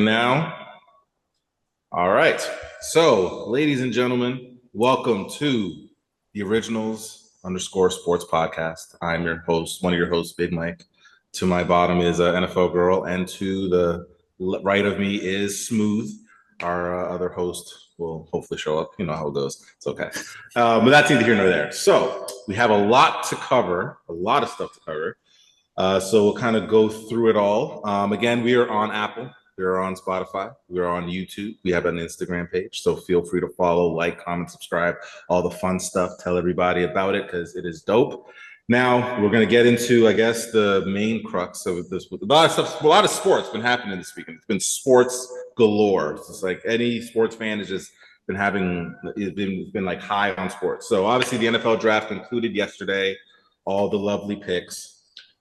now? All right. So, ladies and gentlemen, welcome to the Originals _ Sports Podcast. I'm your host, one of your hosts, Big Mike. To my bottom is NFL Girl, and to the right of me is Smooth. Our other host will hopefully show up. You know how it goes. It's okay. But that's neither here nor there. So, we have a lot to cover, a lot of stuff to cover. So we'll kind of go through it all. Again, we are on Apple. We are on Spotify. We are on YouTube. We have an Instagram page. So feel free to follow, like, comment, subscribe, all the fun stuff. Tell everybody about it because it is dope. Now we're going to get into, I guess, the main crux of this. A lot of stuff, a lot of sports been happening this weekend. It's been sports galore. It's just like any sports fan has just been having, it's been like high on sports. So obviously the NFL draft concluded yesterday. All the lovely picks.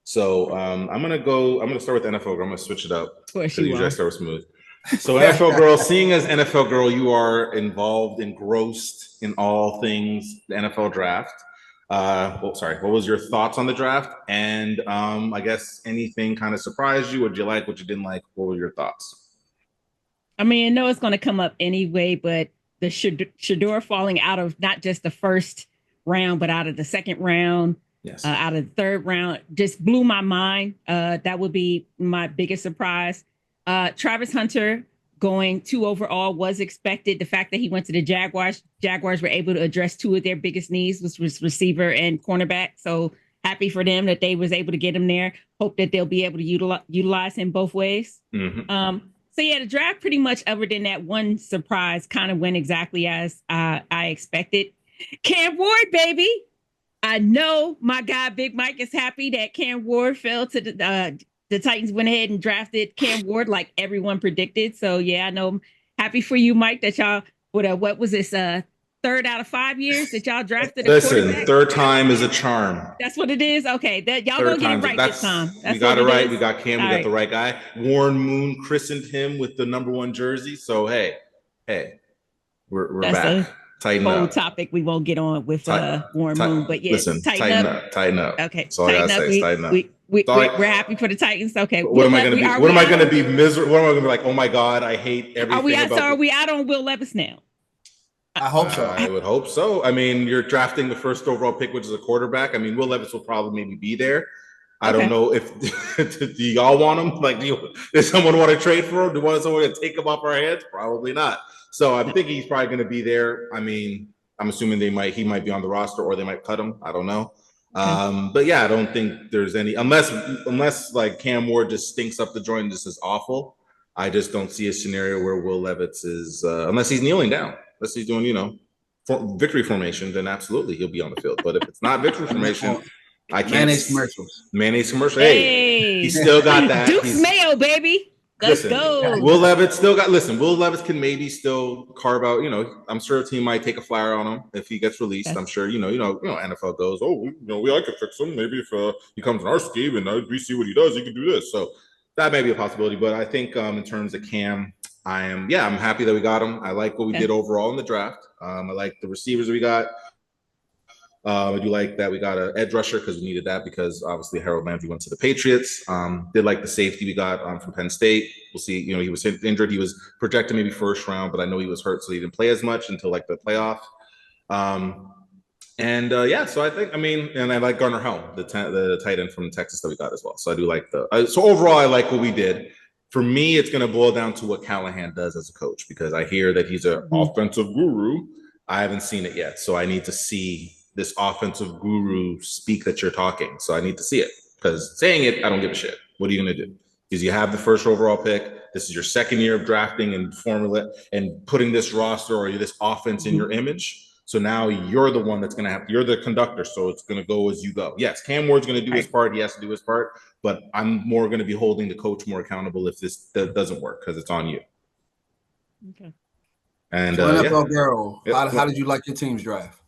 So I'm gonna start with NFL Girl. I'm gonna switch it up. Of course you usually I start with Smooth. So NFL Girl, seeing as NFL Girl, you are involved, engrossed in all things the NFL draft. What was your thoughts on the draft? And I guess anything kind of surprised you? What did you like? What you didn't like? What were your thoughts? I mean, I know it's going to come up anyway, but the Shedeur falling out of not just the first round, but out of the second round. Yes. Out of the third round, just blew my mind. That would be my biggest surprise. Travis Hunter going 2 overall was expected. The fact that he went to the Jaguars were able to address 2 of their biggest needs, which was receiver and cornerback. So happy for them that they was able to get him there. Hope that they'll be able to utilize him both ways. Mm-hmm. So yeah, the draft pretty much, other than that one surprise, kind of went exactly as I expected. Cam Ward, baby. I know my guy Big Mike is happy that Cam Ward fell to the Titans went ahead and drafted Cam Ward like everyone predicted. So yeah, I know I'm happy for you, Mike, that y'all what was this 3rd out of 5 years that y'all drafted? Listen, third time is a charm. That's what it is. Okay, that y'all gonna get it right this time. We got it right. We got Cam. We got the right guy. Warren Moon christened him with the #1 jersey. So hey, we're back. Tighten whole up. Topic we won't get on with Warren Moon, but yes, listen, tighten up. Okay, that's all I gotta say. Tighten up. We're happy for the Titans. Okay, what am I going to be? What am I going to be miserable? What am I going to be like? Oh my God, I hate everything. Are we out on Will Levis now? I hope so. I would hope so. I mean, you're drafting the first overall pick, which is a quarterback. I mean, Will Levis will probably maybe be there. I don't know if do y'all want him? Like, does someone want to trade for him? Do you want someone to take him off our hands? Probably not. So I'm thinking he's probably going to be there. I mean, I'm assuming he might be on the roster or they might cut him. I don't know. But yeah, I don't think there's any unless like Cam Ward just stinks up the joint and just is awful. I just don't see a scenario where Will Levis is unless he's kneeling down, unless he's doing victory formation, then absolutely he'll be on the field. But if it's not victory formation, I can't. Mayonnaise commercial. Hey, he still got that. Duke's mayo, baby. Let's go. Will Levis Will Levis can maybe still carve out, I'm sure a team might take a flyer on him if he gets released. I'm sure, NFL goes, I could fix him. Maybe if he comes in our scheme and we see what he does, he can do this. So that may be a possibility. But I think in terms of Cam, I'm happy that we got him. I like what we did overall in the draft. I like the receivers we got. I do like that we got an edge rusher because we needed that because obviously Harold Landry went to the Patriots. Did like the safety we got from Penn State. We'll see. He was injured. He was projected maybe first round, but I know he was hurt, so he didn't play as much until like the playoff. So I think and I like Garner Helm, the tight end from Texas that we got as well. So I do like so overall I like what we did. For me, it's going to boil down to what Callahan does as a coach because I hear that he's an offensive guru. I haven't seen it yet, so I need to see this offensive guru speak that you're talking. So I need to see it because saying it, I don't give a shit. What are you going to do? Because you have the first overall pick. This is your second year of drafting and formula and putting this roster or this offense in your image. So now you're the one that's going to you're the conductor. So it's going to go as you go. Yes, Cam Ward's going to do his part. He has to do his part, but I'm more going to be holding the coach more accountable if this doesn't work because it's on you. Okay. And so NFL Girl, how did you like your team's draft?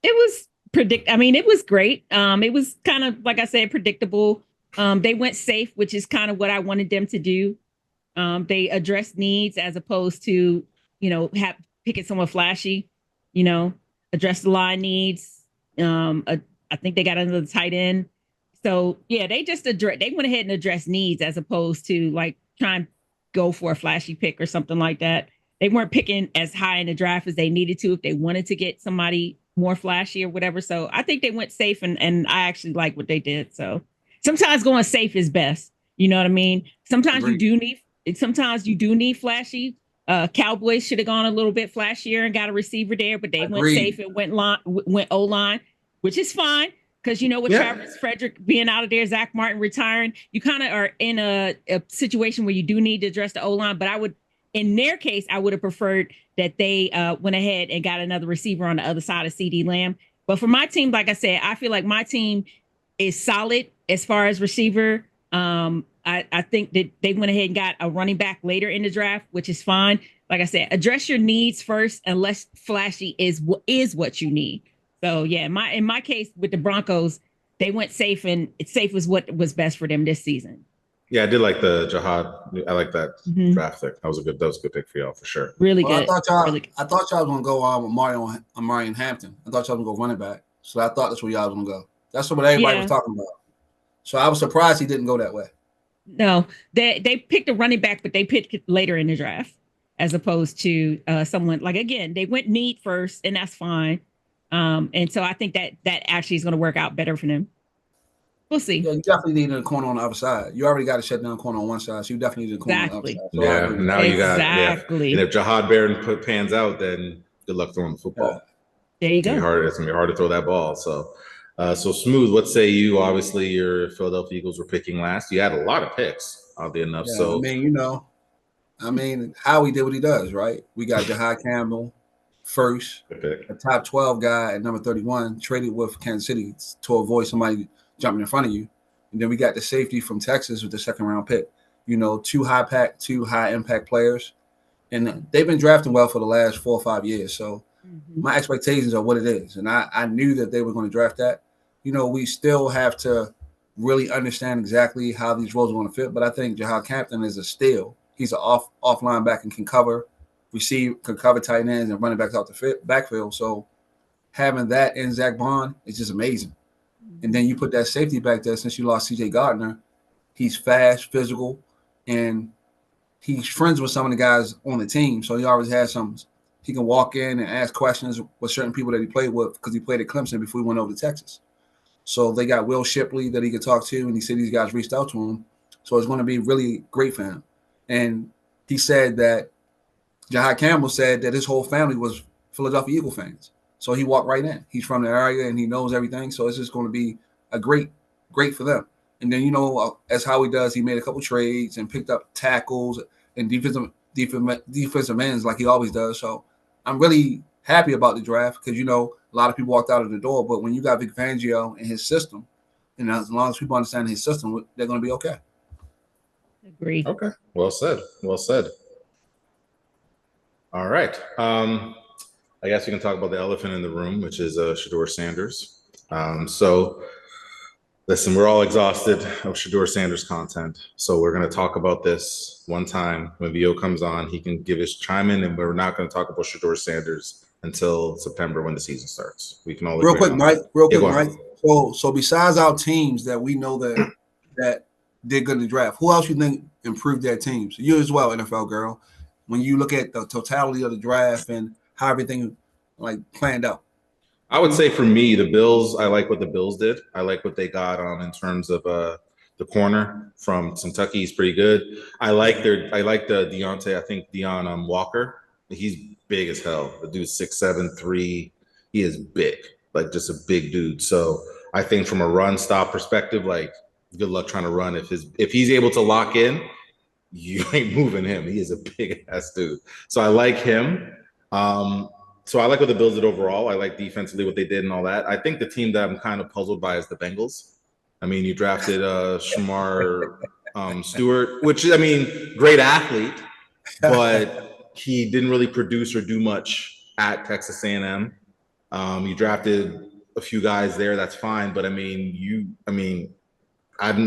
It was it was great. It was kind of, like I said, predictable. They went safe, which is kind of what I wanted them to do. They addressed needs as opposed to, picking someone flashy, address the line needs. I think they got another tight end. So yeah, they just they went ahead and addressed needs as opposed to like trying go for a flashy pick or something like that. They weren't picking as high in the draft as they needed to if they wanted to get somebody more flashy or whatever. So I think they went safe, and I actually like what they did. So sometimes going safe is best. You know what I mean? Sometimes Agreed. you do need flashy. Cowboys should have gone a little bit flashier and got a receiver there, but they went safe and went O line, which is fine. Because you know, with Travis Frederick being out of there, Zach Martin retiring, you kind of are in a situation where you do need to address the O line. But I would, in their case, I would have preferred that they went ahead and got another receiver on the other side of CD Lamb. But for my team, like I said, I feel like my team is solid as far as receiver. I think that they went ahead and got a running back later in the draft, which is fine. Like I said, address your needs first, unless flashy is what you need. So yeah, in my case with the Broncos, they went safe, and safe was what was best for them this season. Yeah, I did like the Jihad. I like that draft pick. That was a good pick for y'all for sure. Really good. I thought y'all was gonna go with Marion Hampton. I thought y'all was gonna go running back. So I thought that's where y'all was gonna go. That's what everybody was talking about. So I was surprised he didn't go that way. No, they picked a running back, but they picked it later in the draft as opposed to someone like, again, they went need first, and that's fine. And so I think that actually is going to work out better for them. We'll see. Yeah, you definitely need a corner on the other side. You already got a shutdown corner on one side, so you definitely need a corner on the other side. So yeah, now you got and if Jihad Barron pans out, then good luck throwing the football. There you go. It's gonna be hard to throw that ball. So, Smooth. What say you? Obviously, your Philadelphia Eagles were picking last. You had a lot of picks, oddly enough. Yeah, so I mean, Howie did what he does, right? We got Jihad Campbell first, a top 12 guy at number 31, traded with Kansas City to avoid somebody jumping in front of you. And then we got the safety from Texas with the second round pick. You know, two high impact players. And they've been drafting well for the last 4 or 5 years. So my expectations are what it is. And I knew that they were going to draft that. You know, we still have to really understand exactly how these roles are going to fit. But I think Jihad Campbell is a steal. He's an off linebacker and can cover tight ends and running backs out the backfield. So having that in Zach Bond is just amazing. And then you put that safety back there since you lost C.J. Gardner. He's fast, physical, and he's friends with some of the guys on the team. So he always has some – he can walk in and ask questions with certain people that he played with because he played at Clemson before he went over to Texas. So they got Will Shipley that he could talk to, and he said these guys reached out to him. So it's going to be really great for him. And he said that Jihad Campbell said that his whole family was Philadelphia Eagle fans. So he walked right in. He's from the area and he knows everything. So it's just going to be a great for them. And then, you know, as Howie does, he made a couple trades and picked up tackles and defensive ends like he always does. So I'm really happy about the draft because, you know, a lot of people walked out of the door. But when you got Vic Fangio and his system, and as long as people understand his system, they're going to be okay. Agree. Okay. Well said. All right. I guess we can talk about the elephant in the room, which is Shedeur Sanders. So listen, we're all exhausted of Shedeur Sanders content. So we're going to talk about this one time when Vio comes on. He can give his chime in, and we're not going to talk about Shedeur Sanders until September when the season starts. We can all real quick, Mike. So besides our teams that we know that did good in the draft, who else you think improved their teams? You as well, NFL girl. When you look at the totality of the draft and how everything like planned out. I would say for me, the Bills, I like what the Bills did. I like what they got in terms of the corner from Kentucky. He's pretty good. I like the Deontay, I think Deion Walker. He's big as hell. The dude's 6'7", 3. He is big, like just a big dude. So I think from a run stop perspective, like good luck trying to run. If he's able to lock in, you ain't moving him. He is a big ass dude. So I like him. So I like what the Bills did overall. I like defensively what they did and all that. I think the team that I'm kind of puzzled by is the Bengals. I mean, you drafted Shamar Stewart, which, I mean, great athlete, but he didn't really produce or do much at Texas A&M. You drafted a few guys there. That's fine. But I don't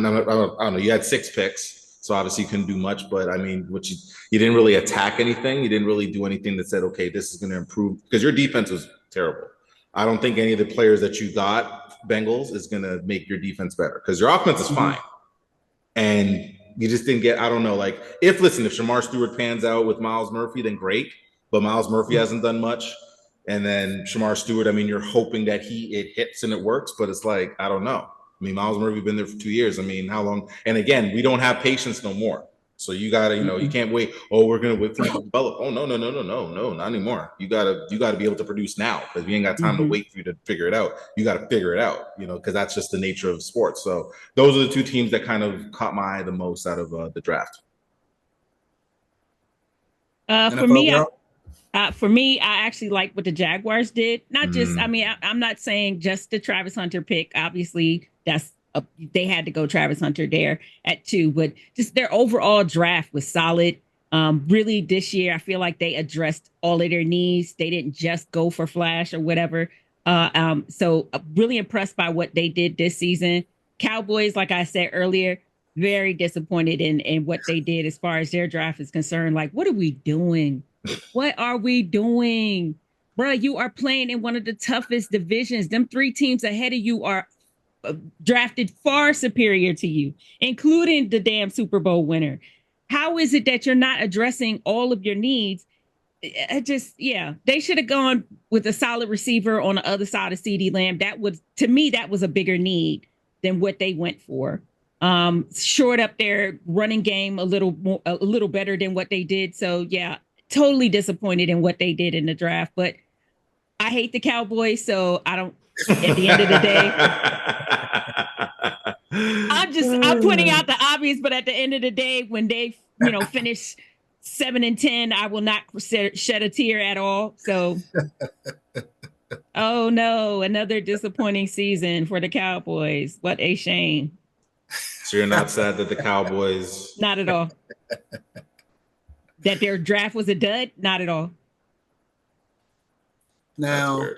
know. You had 6 picks. So obviously you couldn't do much, but I mean, you didn't really attack anything. You didn't really do anything that said, okay, this is going to improve, because your defense was terrible. I don't think any of the players that you got, Bengals, is going to make your defense better, because your offense is fine. And you just didn't get, I don't know, like if Shamar Stewart pans out with Miles Murphy, then great. But Miles Murphy hasn't done much. And then Shamar Stewart, I mean, you're hoping that it hits and it works, but it's like, I don't know. I mean, Miles Murphy been there for 2 years. I mean, how long? And again, we don't have patience no more. So you gotta, you can't wait. Oh, we're gonna wait for you to develop. Oh, no, not anymore. You gotta be able to produce now because we ain't got time to wait for you to figure it out. You gotta figure it out, because that's just the nature of sports. So those are the two teams that kind of caught my eye the most out of the draft. For me, I actually like what the Jaguars did. Not just, I mean, I'm not saying just the Travis Hunter pick. Obviously, they had to go Travis Hunter there at 2, but just their overall draft was solid. Really, this year, I feel like they addressed all of their needs. They didn't just go for flash or whatever. So really impressed by what they did this season. Cowboys, like I said earlier, very disappointed in what they did as far as their draft is concerned. Like, what are we doing? What are we doing? Bro, you are playing in one of the toughest divisions. Them 3 teams ahead of you are drafted far superior to you, including the damn Super Bowl winner. How is it that you're not addressing all of your needs? They should have gone with a solid receiver on the other side of CeeDee Lamb. To me, that was a bigger need than what they went for. Shored up their running game a little better than what they did. So yeah, totally disappointed in what they did in the draft, but I hate the Cowboys, so I don't. At the end of the day, I'm pointing out the obvious, but at the end of the day, when they finish 7-10, I will not shed a tear at all. So, oh no, another disappointing season for the Cowboys. What a shame. So you're not sad that the Cowboys? Not at all. That their draft was a dud? Not at all. Now,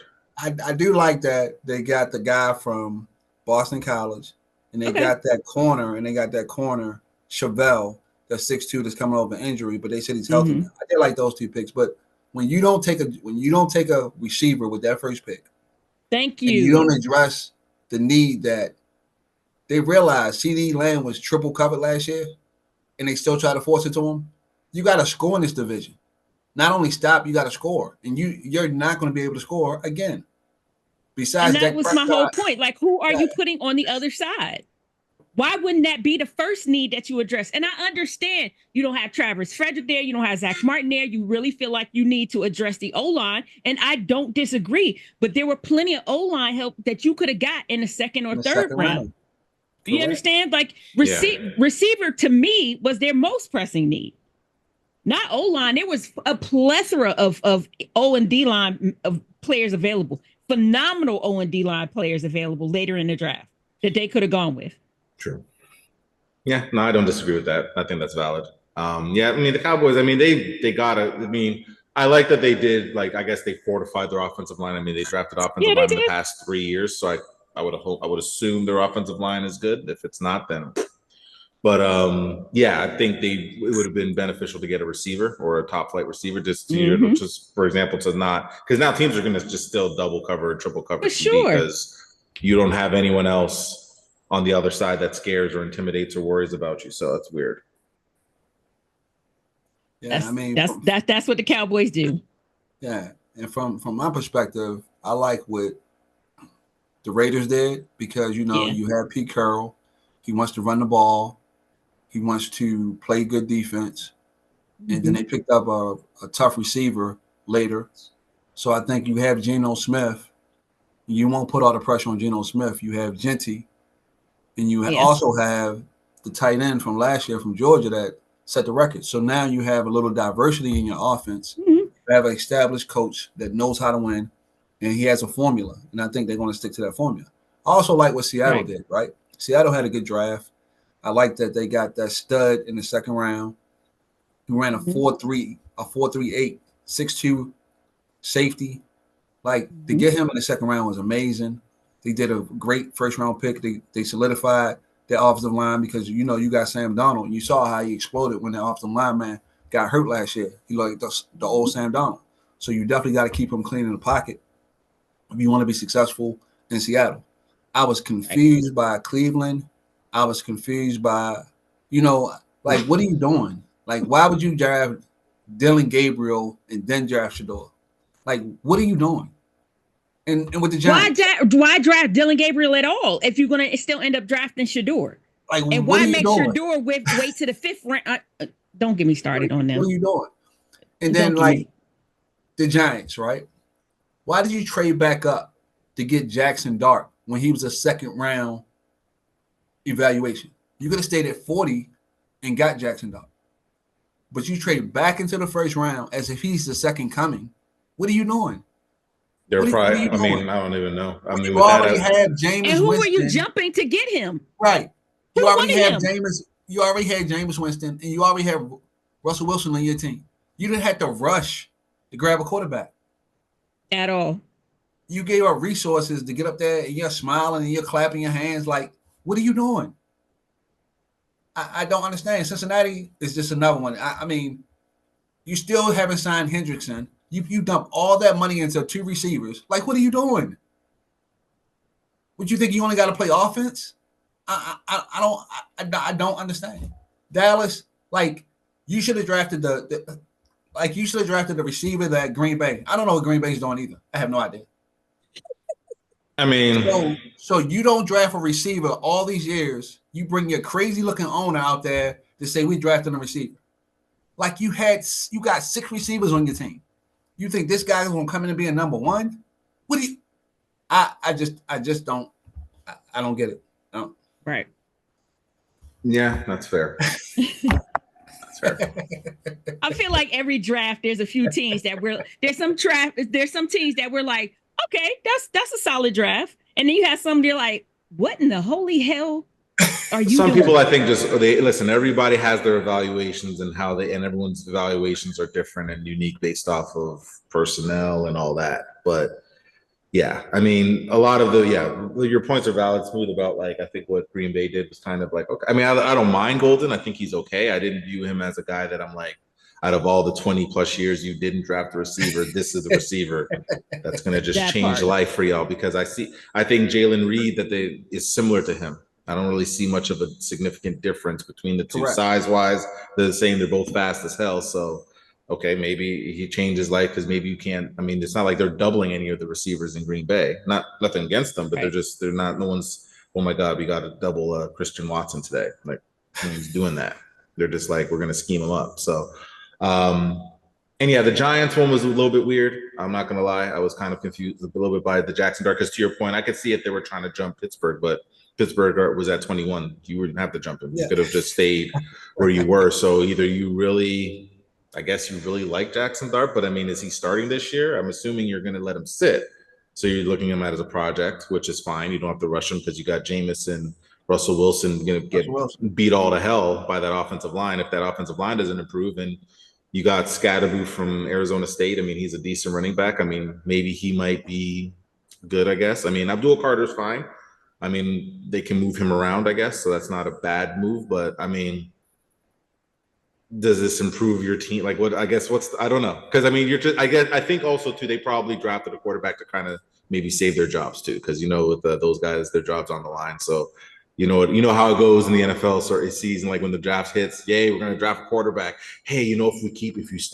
I do like that they got the guy from Boston College, and they got that corner, Chevelle, that's 6'2", that's coming over injury, but they said he's healthy now. I did like those 2 picks, but when you don't take a receiver with that first pick, thank you, and you don't address the need that they realized CeeDee Lamb was triple covered last year, and they still try to force it to him. You got to score in this division. Not only stop, you got to score, and you're not going to be able to score again. Besides, and that was my whole point. Like, who are you putting on the other side? Why wouldn't that be the first need that you address? And I understand you don't have Travis Frederick there, you don't have Zach Martin there. You really feel like you need to address the O-line, and I don't disagree. But there were plenty of O-line help that you could have got in the second or third round. Do you understand? Like, receiver to me was their most pressing need. Not O-line. There was a plethora of O and D line of players available. Phenomenal O and D line players available later in the draft that they could have gone with. True. Yeah, no, I don't disagree with that. I think that's valid. I mean, the Cowboys, I mean, they gotta, I mean, I like that they did, like, I guess they fortified their offensive line. I mean, they drafted offensive line in the past 3 years, so I would assume their offensive line is good. If it's not, then. But I think it would have been beneficial to get a receiver or a top flight receiver, just for example, to not, because now teams are going to just still double cover, triple cover, because you don't have anyone else on the other side that scares or intimidates or worries about you. So it's weird. Yeah, I mean, that's what the Cowboys do. Yeah, and from my perspective, I like what the Raiders did, because you have Pete Carroll. He wants to run the ball. He wants to play good defense. And then they picked up a tough receiver later. So I think you have Geno Smith. You won't put all the pressure on Geno Smith. You have Genty. And you also have the tight end from last year from Georgia that set the record. So now you have a little diversity in your offense. You have an established coach that knows how to win, and he has a formula. And I think they're going to stick to that formula. I also like what Seattle did, right? Seattle had a good draft. I like that they got that stud in the second round who ran a 4.38, 6'2" safety. Like, to get him in the second round was amazing. They did a great first round pick. They solidified their offensive line, because you got Sam Darnold, and you saw how he exploded when the offensive lineman got hurt last year. He like the old Sam Darnold. So you definitely got to keep him clean in the pocket if you want to be successful in Seattle. I was confused by Cleveland. I was confused by, Like, what are you doing? Like, why would you draft Dylan Gabriel and then draft Shador? Like, what are you doing? And with the Giants, why draft Dylan Gabriel at all if you're gonna still end up drafting Shador? like, And what why are you make doing? Shador wait to the 5th round? Don't get me started on them. What are you doing? And then like the Giants, right? Why did you trade back up to get Jackson Dart when he was a 2nd round evaluation? You could have stayed at 40 and got Jackson Dart. But you trade back into the 1st round as if he's the second coming. What are you doing? They're probably, I mean, I don't even know. I mean, you already have Jameis and who Winston. were you jumping to get him? Right. You already have Jameis. You already had Jameis Winston, and you already have Russell Wilson on your team. You didn't have to rush to grab a quarterback at all. You gave up resources to get up there, and you're smiling and you're clapping your hands. Like, what are you doing? I don't understand. Cincinnati is just another one. I mean, you still haven't signed Hendrickson. You dump all that money into 2 receivers. Like, what are you doing? Would you think you only got to play offense? I don't understand. Dallas, like, you should have drafted the receiver that Green Bay. I don't know what Green Bay's doing either. I have no idea. I mean, so you don't draft a receiver all these years. You bring your crazy looking owner out there to say we drafted a receiver. Like you got 6 receivers on your team. You think this guy is going to come in and be a number 1? What do you? I just don't. I don't get it. No. Right. Yeah, that's fair. That's fair. I feel like every draft there's a few teams that there's some teams that we're like, okay, that's a solid draft, and then you have some you're like, what in the holy hell are you? Some people, I think, they listen. Everybody has their evaluations and and everyone's evaluations are different and unique based off of personnel and all that. But yeah, I mean, a lot of your points are valid. Smooth about like I think what Green Bay did was kind of like okay. I mean, I don't mind Golden. I think he's okay. I didn't view him as a guy that I'm like, out of all the 20 plus years you didn't draft a receiver, this is the receiver that's going to just change life for y'all. Because I think Jalen Reed is similar to him. I don't really see much of a significant difference between the two. Size-wise, they're the same. They're both fast as hell. So, okay, maybe he changed his life because maybe you can't. I mean, it's not like they're doubling any of the receivers in Green Bay. Nothing against them, but they're not. No one's. Oh my God, we got to double Christian Watson today. Like, no one's doing that. They're just like we're going to scheme him up. So. And yeah, the Giants one was a little bit weird. I'm not gonna lie, I was kind of confused a little bit by the Jackson Dart because to your point, I could see if they were trying to jump Pittsburgh, but Pittsburgh was at 21. You wouldn't have to jump him. You could have just stayed where you were. So either I guess you really like Jackson Dart, but I mean, is he starting this year? I'm assuming you're gonna let him sit. So you're looking at him as a project, which is fine. You don't have to rush him because you got Jameis and Russell Wilson gonna get beat all to hell by that offensive line if that offensive line doesn't improve. And you got Scadaboo from Arizona State. I mean, he's a decent running back. I mean, maybe he might be good, I guess. I mean, Abdul Carter's fine. I mean, they can move him around, I guess. So that's not a bad move. But I mean, does this improve your team? Like what, I guess I don't know. Cause I mean, I think also too, they probably drafted a quarterback to kind of maybe save their jobs too. Cause with those guys, their jobs on the line. So you know how it goes in the NFL season, like when the draft hits, yay, we're going to draft a quarterback. Hey, if you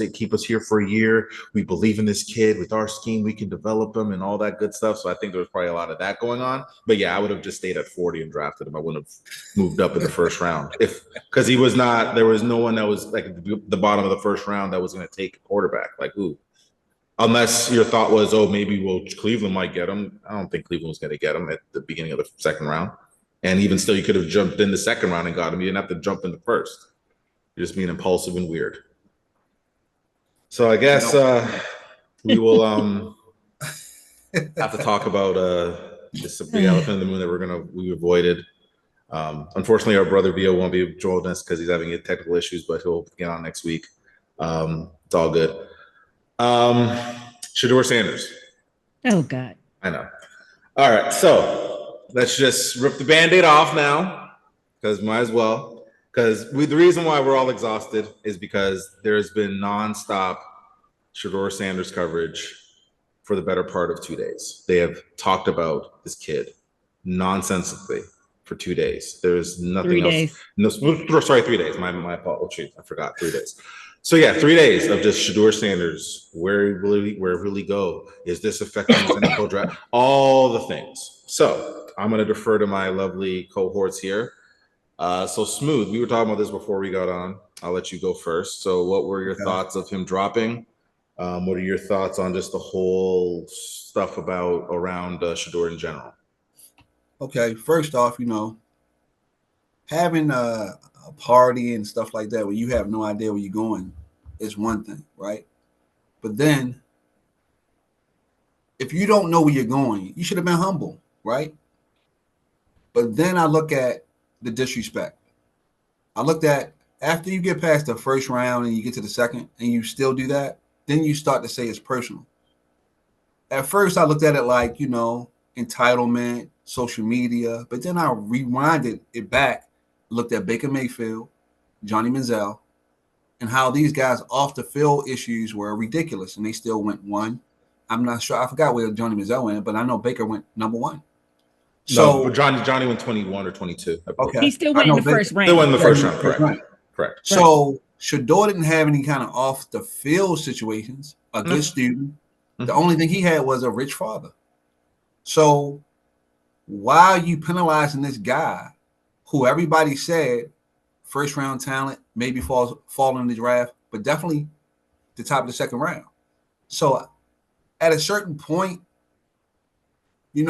keep us here for a year, we believe in this kid with our scheme, we can develop him and all that good stuff. So I think there was probably a lot of that going on. But yeah, I would have just stayed at 40 and drafted him. I wouldn't have moved up in the first round because there was no one that was like at the bottom of the first round that was going to take a quarterback. Like who? Unless your thought was, maybe Cleveland might get him. I don't think Cleveland was going to get him at the beginning of the second round. And even still, you could have jumped in the second round and got him. You didn't have to jump in the first. You're just being impulsive and weird. So I guess we will have to talk about this big elephant in the room that we avoided. Unfortunately, our brother Vio won't be joining us because he's having technical issues, but he'll get on next week. It's all good. Shador Sanders. Oh, God. I know. All right, so let's just rip the Band-Aid off now, because might as well. Because the reason why we're all exhausted is because there's been nonstop Shador Sanders coverage for the better part of 2 days. They have talked about this kid nonsensically for 2 days. There's nothing 3 else. days. No, sorry, 3 days. My apologies. I forgot 3 days. So yeah, 3 days of just Shedeur Sanders. Where will he go? Is this affecting his NFL draft? All the things. So I'm going to defer to my lovely cohorts here. So Smooth, we were talking about this before we got on. I'll let you go first. So what were your thoughts of him dropping? What are your thoughts on just the whole stuff around Shedeur in general? Okay, first off, having a party and stuff like that where you have no idea where you're going is one thing, right? But then, if you don't know where you're going, you should have been humble, right? But then I look at the disrespect. I looked at after you get past the first round and you get to the second and you still do that, then you start to say it's personal. At first, I looked at it like, entitlement, social media, but then I rewinded it back, looked at Baker Mayfield, Johnny Manziel, and how these guys off the field issues were ridiculous, and they still went one. I'm not sure. I forgot where Johnny Manziel went, but I know Baker went number one. So Johnny went 21 or 22. Okay, he still went in the first round. Still went in the first round, correct. So Shedeur didn't have any kind of off the field situations. A good student. The only thing he had was a rich father. So why are you penalizing this guy who everybody said first round talent, maybe fall in the draft, but definitely the top of the second round? So at a certain point, you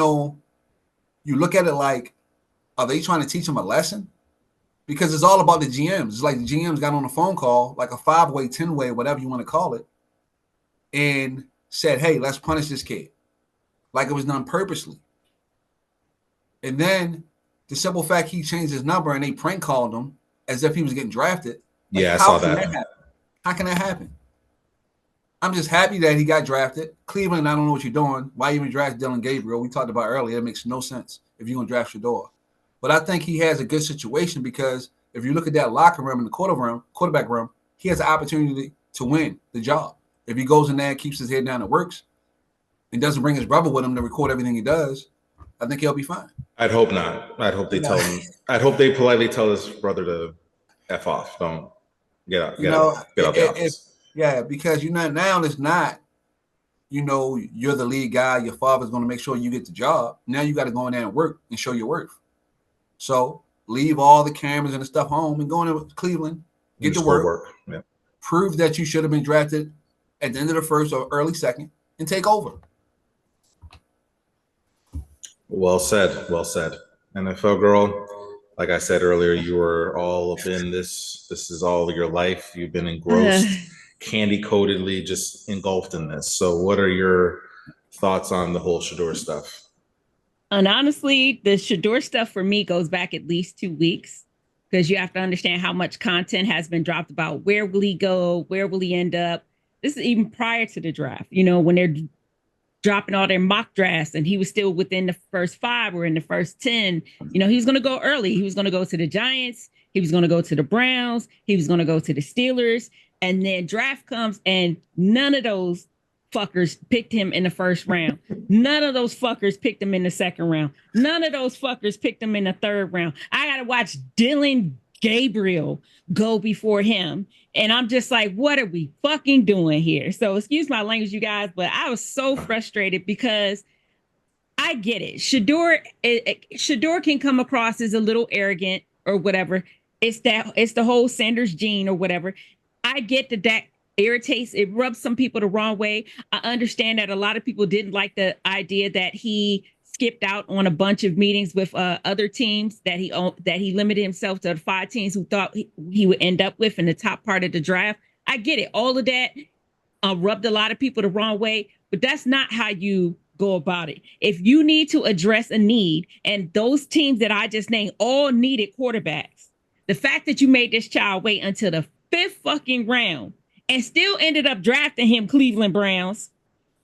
look at it like, are they trying to teach him a lesson? Because it's all about the GMs. It's like the GMs got on a phone call, like a 5-way, 10-way, whatever you want to call it, and said, hey, let's punish this kid. Like it was done purposely. And then the simple fact he changed his number and they prank called him as if he was getting drafted. Like, I saw that. How can that happen? I'm just happy that he got drafted. Cleveland, I don't know what you're doing. Why even draft Dylan Gabriel? We talked about earlier. It makes no sense if you're going to draft Shedeur. But I think he has a good situation because if you look at that locker room and the quarterback room, he has an opportunity to win the job. If he goes in there and keeps his head down and works and doesn't bring his brother with him to record everything he does, I think he'll be fine. I'd hope not. I'd hope they tell him. I'd hope they politely tell his brother to F off. Don't get out the office. Yeah, because now it's not, you're the lead guy. Your father's going to make sure you get the job. Now you got to go in there and work and show your worth. So leave all the cameras and the stuff home and go in Cleveland, get to work. Yeah. Prove that you should have been drafted at the end of the first or early second and take over. Well said. NFL girl, like I said earlier, you were all up in this. This is all your life. You've been engrossed, candy-coatedly just engulfed in this. So what are your thoughts on the whole Shedeur stuff? And honestly, the Shedeur stuff for me goes back at least 2 weeks because you have to understand how much content has been dropped about where will he go, where will he end up. This is even prior to the draft, when they're dropping all their mock drafts and he was still within the first 5 or in the first 10. He was going to go early. He was going to go to the Giants. He was going to go to the Browns. He was going to go to the Steelers. And then draft comes and none of those fuckers picked him in the first round. None of those fuckers picked him in the second round. None of those fuckers picked him in the third round. I got to watch Dylan Gabriel go before him. And I'm just like, what are we fucking doing here? So excuse my language, you guys, but I was so frustrated because I get it. Shedeur can come across as a little arrogant or whatever. It's the whole Sanders gene or whatever. I get that irritates, it rubs some people the wrong way. I understand that a lot of people didn't like the idea that he skipped out on a bunch of meetings with other teams that he limited himself to the 5 teams who thought he would end up with in the top part of the draft. I get it. All of that rubbed a lot of people the wrong way, but that's not how you go about it. If you need to address a need, and those teams that I just named all needed quarterbacks, the fact that you made this child wait until the 5th fucking round and still ended up drafting him, Cleveland Browns,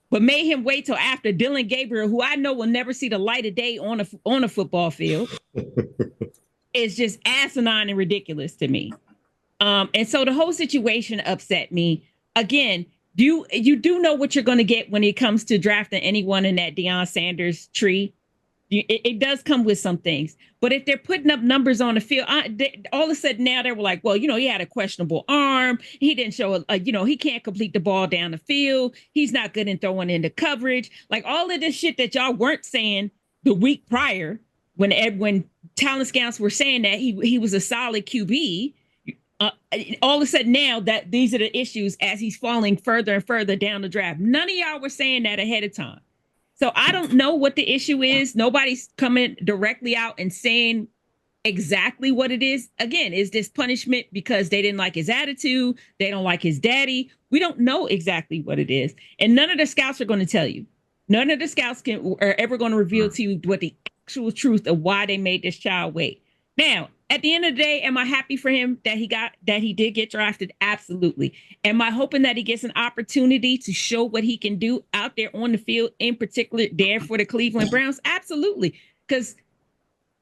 but made him wait till after Dylan Gabriel, who I know will never see the light of day on a football field, is just asinine and ridiculous to me. And so the whole situation upset me. Again, you do know what you're going to get when it comes to drafting anyone in that Deion Sanders tree. It does come with some things. But if they're putting up numbers on the field, all of a sudden now they were like, well, he had a questionable arm. He didn't show, he can't complete the ball down the field. He's not good in throwing into coverage. Like all of this shit that y'all weren't saying the week prior when talent scouts were saying that he was a solid QB. All of a sudden now that these are the issues as he's falling further and further down the draft. None of y'all were saying that ahead of time. So I don't know what the issue is. Nobody's coming directly out and saying exactly what it is. Again, is this punishment because they didn't like his attitude? They don't like his daddy? We don't know exactly what it is. And none of the scouts are going to tell you. None of the scouts are ever going to reveal to you what the actual truth of why they made this child wait. Now, at the end of the day, am I happy for him that he did get drafted? Absolutely. Am I hoping that he gets an opportunity to show what he can do out there on the field, in particular there for the Cleveland Browns? Absolutely. Because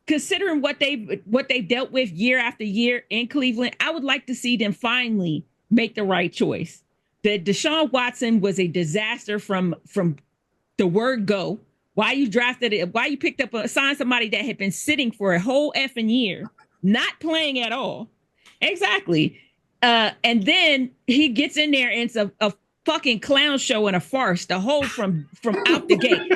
considering what they've dealt with year after year in Cleveland, I would like to see them finally make the right choice. The Deshaun Watson was a disaster from the word go. Why you drafted it? Why you picked up signed somebody that had been sitting for a whole effing year, not playing at all? Exactly. And then he gets in there and it's a fucking clown show and a farce, the whole from out the gate.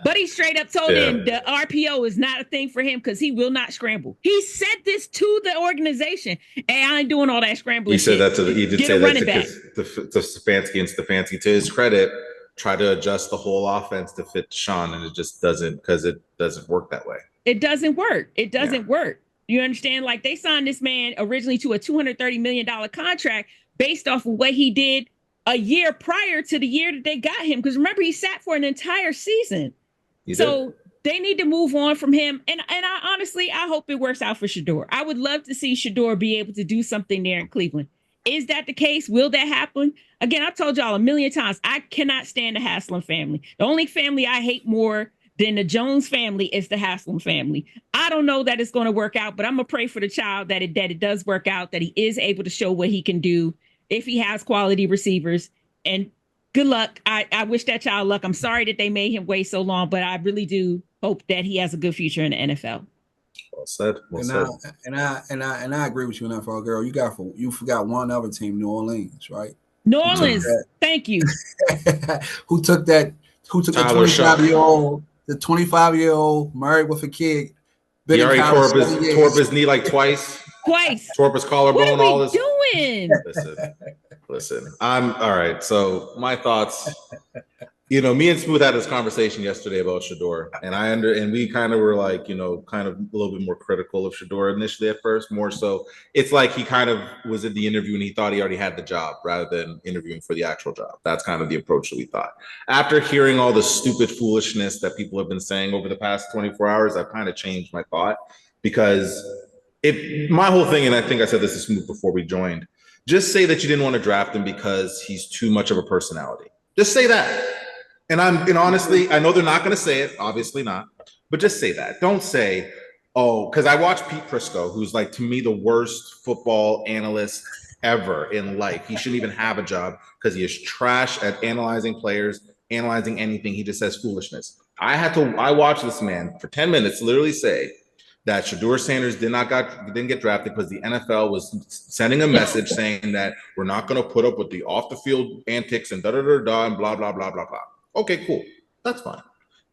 But he straight up told him the RPO is not a thing for him because he will not scramble. He said this to the organization. Hey, I ain't doing all that scrambling. He said that he did say that to Stefanski, and Stefanski, to his credit, try to adjust the whole offense to fit Sean, and it just doesn't, because it doesn't work that way. It doesn't work. It doesn't work. You understand? Like they signed this man originally to a $230 million contract based off of what he did a year prior to the year that they got him. Because remember, he sat for an entire season. So they need to move on from him. And I honestly, I hope it works out for Shedeur. I would love to see Shedeur be able to do something there in Cleveland. Is that the case? Will that happen? Again, I've told y'all a million times, I cannot stand the Haslam family. The only family I hate more than the Jones family is the Haslam family. I don't know that it's going to work out, but I'm going to pray for the child that it does work out, that he is able to show what he can do if he has quality receivers. And good luck. I wish that child luck. I'm sorry that they made him wait so long, but I really do hope that he has a good future in the NFL. Well said. And I agree with you on that, for girl. You forgot one other team, New Orleans, right? New Orleans. Thank you. Who took the 25-year-old, the 25-year-old married with a kid. He already tore up his knee like twice. Tore up his collarbone. What are we doing? Listen, I'm all right. So my thoughts, me and Smooth had this conversation yesterday about Shedeur, and we kind of were like, kind of a little bit more critical of Shedeur initially at first, more so. It's like he kind of was in the interview and he thought he already had the job rather than interviewing for the actual job. That's kind of the approach that we thought. After hearing all the stupid foolishness that people have been saying over the past 24 hours, I've kind of changed my thought, because my whole thing, and I think I said this to Smooth before we joined, just say that you didn't want to draft him because he's too much of a personality. Just say that. And honestly, I know they're not going to say it, obviously not, but just say that. Don't say, because I watched Pete Prisco, who's like, to me, the worst football analyst ever in life. He shouldn't even have a job because he is trash at analyzing players, analyzing anything. He just says foolishness. I watched this man for 10 minutes literally say that Shedeur Sanders didn't get drafted because the NFL was sending a message saying that we're not going to put up with the off the field antics and da-da-da-da and blah, blah, blah, blah, blah. Okay, cool. That's fine.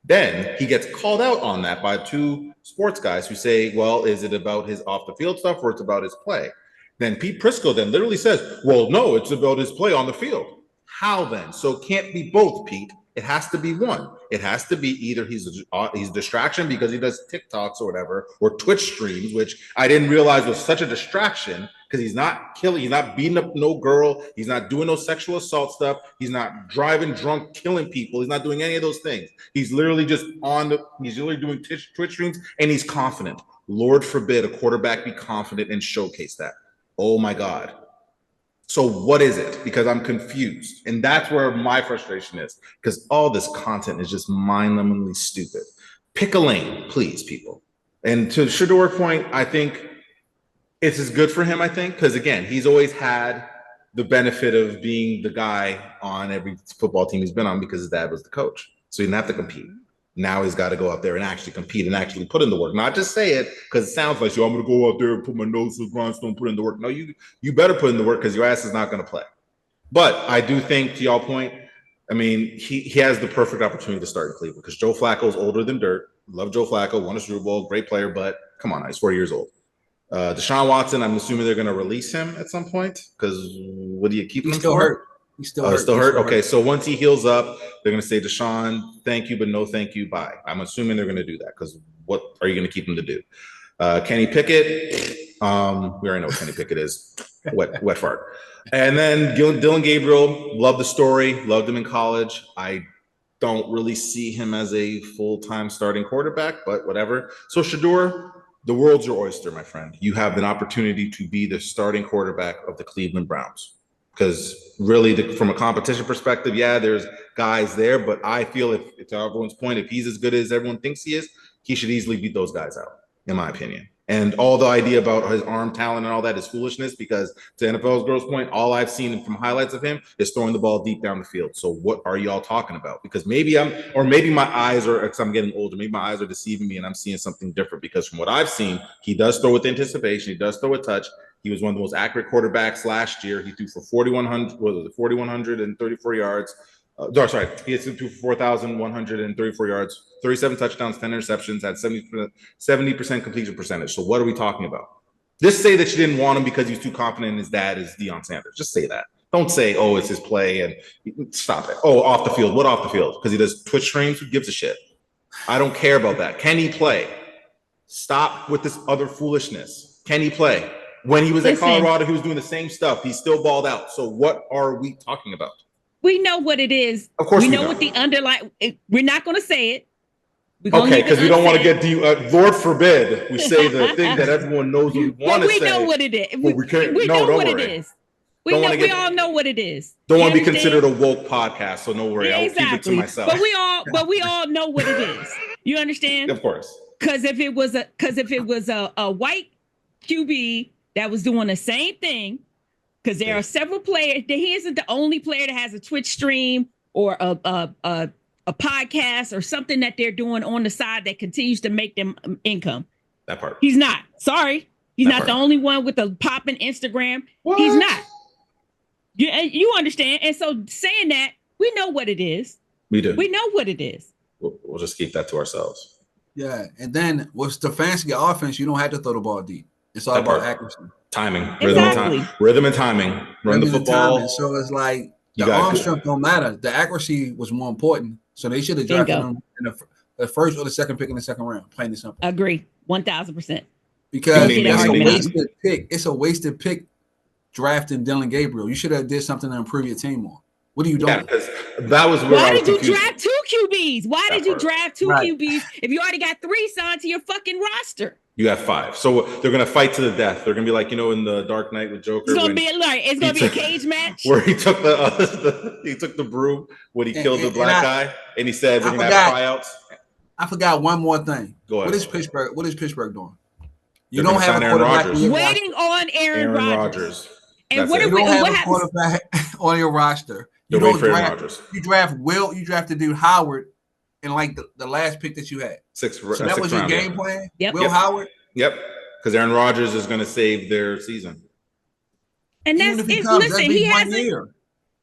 Then he gets called out on that by two sports guys who say, well, is it about his off the field stuff or it's about his play? Then Pete Prisco then literally says, well, no, it's about his play on the field. How then? So it can't be both, Pete. It has to be one. It has to be either he's a distraction because he does TikToks or whatever, or Twitch streams, which I didn't realize was such a distraction because he's not killing, he's not beating up no girl, he's not doing no sexual assault stuff, he's not driving drunk, killing people, he's not doing any of those things. He's literally just he's literally doing Twitch streams, and he's confident. Lord forbid a quarterback be confident and showcase that. Oh my God. So what is it? Because I'm confused. And that's where my frustration is, because all this content is just mind-numbingly stupid. Pick a lane, please, people. And to Shedeur's point, I think it's as good for him, I think, because again, he's always had the benefit of being the guy on every football team he's been on because his dad was the coach. So he didn't have to compete. Now he's got to go out there and actually compete and actually put in the work. Not just say it because it sounds like, I'm going to go out there and put my nose to the grindstone, put in the work. No, you better put in the work because your ass is not going to play. But I do think, to y'all point, I mean, he has the perfect opportunity to start in Cleveland because Joe Flacco's older than dirt. Love Joe Flacco, won a Super Bowl, great player, but come on, he's 40 years old. Deshaun Watson, I'm assuming they're going to release him at some point because what do you keep him still for? Hurt. He's still hurt. Still hurt? Okay, so once he heals up, they're going to say, Deshaun, thank you, but no thank you, bye. I'm assuming they're going to do that because what are you going to keep him to do? Kenny Pickett, we already know what Kenny Pickett is. Wet fart. And then Dylan Gabriel, love the story, loved him in college. I don't really see him as a full-time starting quarterback, but whatever. So Shedeur, the world's your oyster, my friend. You have an opportunity to be the starting quarterback of the Cleveland Browns. Because really, from a competition perspective, yeah, there's guys there, but I feel if to everyone's point, if he's as good as everyone thinks he is, he should easily beat those guys out, in my opinion. And all the idea about his arm talent and all that is foolishness because to NFL's girls' point, all I've seen from highlights of him is throwing the ball deep down the field. So what are y'all talking about? Because maybe my eyes are, because I'm getting older, maybe my eyes are deceiving me and I'm seeing something different because from what I've seen, he does throw with anticipation, he does throw a touch. He was one of the most accurate quarterbacks last year. He threw for 4,134 yards. He threw for 4,134 yards, 37 touchdowns, 10 interceptions, had 70% completion percentage. So what are we talking about? Just say that you didn't want him because he's too confident in his dad is Deion Sanders. Just say that. Don't say, oh, it's his play and stop it. Oh, off the field. What off the field? Because he does Twitch streams. Who gives a shit? I don't care about that. Can he play? Stop with this other foolishness. Can he play? When he was at Colorado, he was doing the same stuff. He still balled out. So what are we talking about? We know what it is. Of course we know what the underlying. We're not going to say it. Okay, because we don't want to get Lord forbid we say the thing that everyone knows we want to say. We know what it is. We know what it is. We all know what it is. Don't want to be considered a woke podcast, so no worry. Exactly. I'll keep it to myself. But we all know what it is. You understand? Of course. Because if it was a white QB that was doing the same thing, because there are several players. He isn't the only player that has a Twitch stream or a podcast or something that they're doing on the side that continues to make them income. That part. He's not. Sorry. He's not the only one with a popping Instagram. What? He's not. You understand? And so saying that, we know what it is. We do. We know what it is. We'll just keep that to ourselves. Yeah. And then with Stefanski offense, you don't have to throw the ball deep. It's all about accuracy. Timing. Rhythm and timing. Run the football. So it's like the arm strength don't matter. The accuracy was more important. So they should have drafted him in the first or the second pick in the second round. Plain and simple. Agree. 1,000%. Because it's a wasted pick. It's a wasted pick drafting Dylan Gabriel. You should have did something to improve your team more. What are you doing? Yeah, because that was where Why did you draft two QBs? Why did you draft two QBs if you already got 3 signed to your fucking roster? You have 5. So they're going to fight to the death. They're going to be like, in the Dark Knight with Joker. It's going to be a cage match. Where he took the broom when he killed the black guy. And he said, we're going to have tryouts. I forgot one more thing. Go ahead. What is Pittsburgh doing? You don't have a quarterback. Waiting on Aaron Rodgers. And what have a quarterback on your roster. You don't draft. You draft Will. You drafted dude Howard in like the last pick that you had. So that was your game plan. Yep. Will Howard. Yep. Because Aaron Rodgers is going to save their season. And that's if listen, he has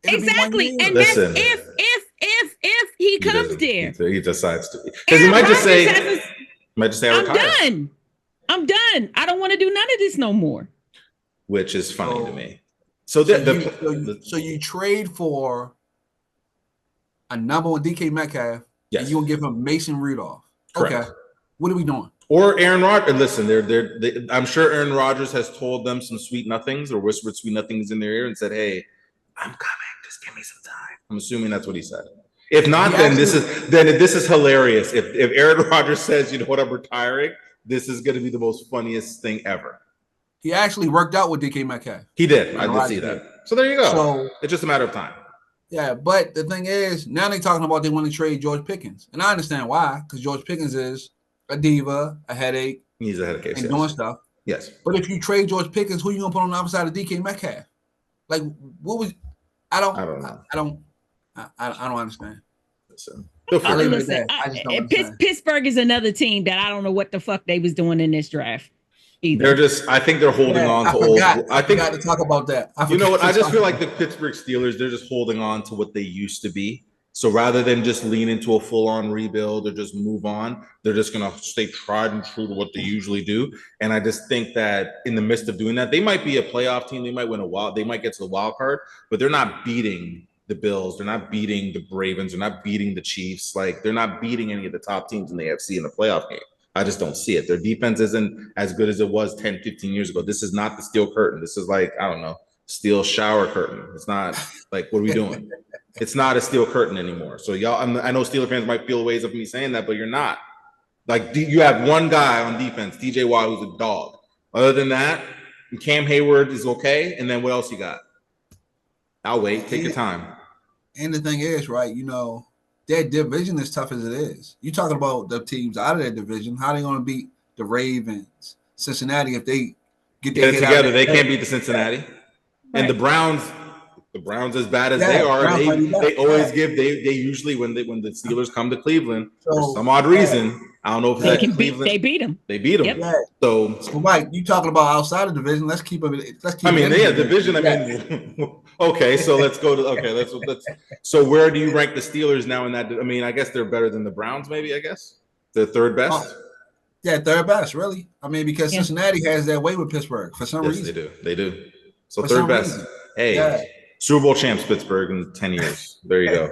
exactly. And that's if he comes there. He decides to. Because he might just say, I'm done. I don't want to do none of this no more. Which is funny to me. So you trade for a number one DK Metcalf, and you gonna give him Mason Rudolph. Correct. Okay, what are we doing? Or Aaron Rodgers. Listen, I'm sure Aaron Rodgers has told them some sweet nothings or whispered sweet nothings in their ear and said, "Hey, I'm coming. Just give me some time." I'm assuming that's what he said. If not, then this is hilarious. If Aaron Rodgers says, "You know what, I'm retiring," this is going to be the most funniest thing ever. He actually worked out with DK Metcalf. He did. I did see that. So there you go. So it's just a matter of time. Yeah, but the thing is, now they're talking about they want to trade George Pickens. And I understand why, because George Pickens is a diva, a headache. He's a headache. And doing stuff. Yes. But if you trade George Pickens, who are you going to put on the other side of DK Metcalf? Like, what was – I don't know. I don't understand. Listen, I'll leave it at Listen, that. I just don't understand. Pittsburgh is another team that I don't know what the fuck they was doing in this draft. Either. I think they're holding on to old. I forgot to talk about that. You know what? I just feel like the Pittsburgh Steelers, they're just holding on to what they used to be. So rather than just lean into a full-on rebuild or just move on, they're just going to stay tried and true to what they usually do. And I just think that in the midst of doing that, they might be a playoff team. They might win they might get to the wild card, but they're not beating the Bills. They're not beating the Ravens. They're not beating the Chiefs. Like, they're not beating any of the top teams in the AFC in the playoff game. I just don't see it. Their defense isn't as good as it was 10, 15 years ago. This is not the steel curtain. This is like, I don't know, steel shower curtain. It's not like, what are we doing? It's not a steel curtain anymore. So y'all, I know Steeler fans might feel ways of me saying that, but you're not. Like, you have one guy on defense, TJ Watt, who's a dog. Other than that, Cam Hayward is okay. And then what else you got? I'll wait. Take your time. And the thing is, right, you know, their division is tough as it is. You're talking about the teams out of their division. How are they going to beat the Ravens, Cincinnati, if they get it together? They can't beat the Cincinnati. Right. And the Browns as bad as they are, they always give. They usually when the Steelers come to Cleveland for some odd reason, I don't know if that's Cleveland. They beat them. They beat them. Yep. Yeah. So Mike, you talking about outside of the division? Let's keep it. I mean, division. I mean, okay. So let's go to let's. So where do you rank the Steelers now in that? I mean, I guess they're better than the Browns. Maybe I guess they're third best. Yeah, third best, really. I mean, because Cincinnati has their way with Pittsburgh for some reason. They do. So for third best. Reason. Hey. Super Bowl champs Pittsburgh in 10 years. There you go.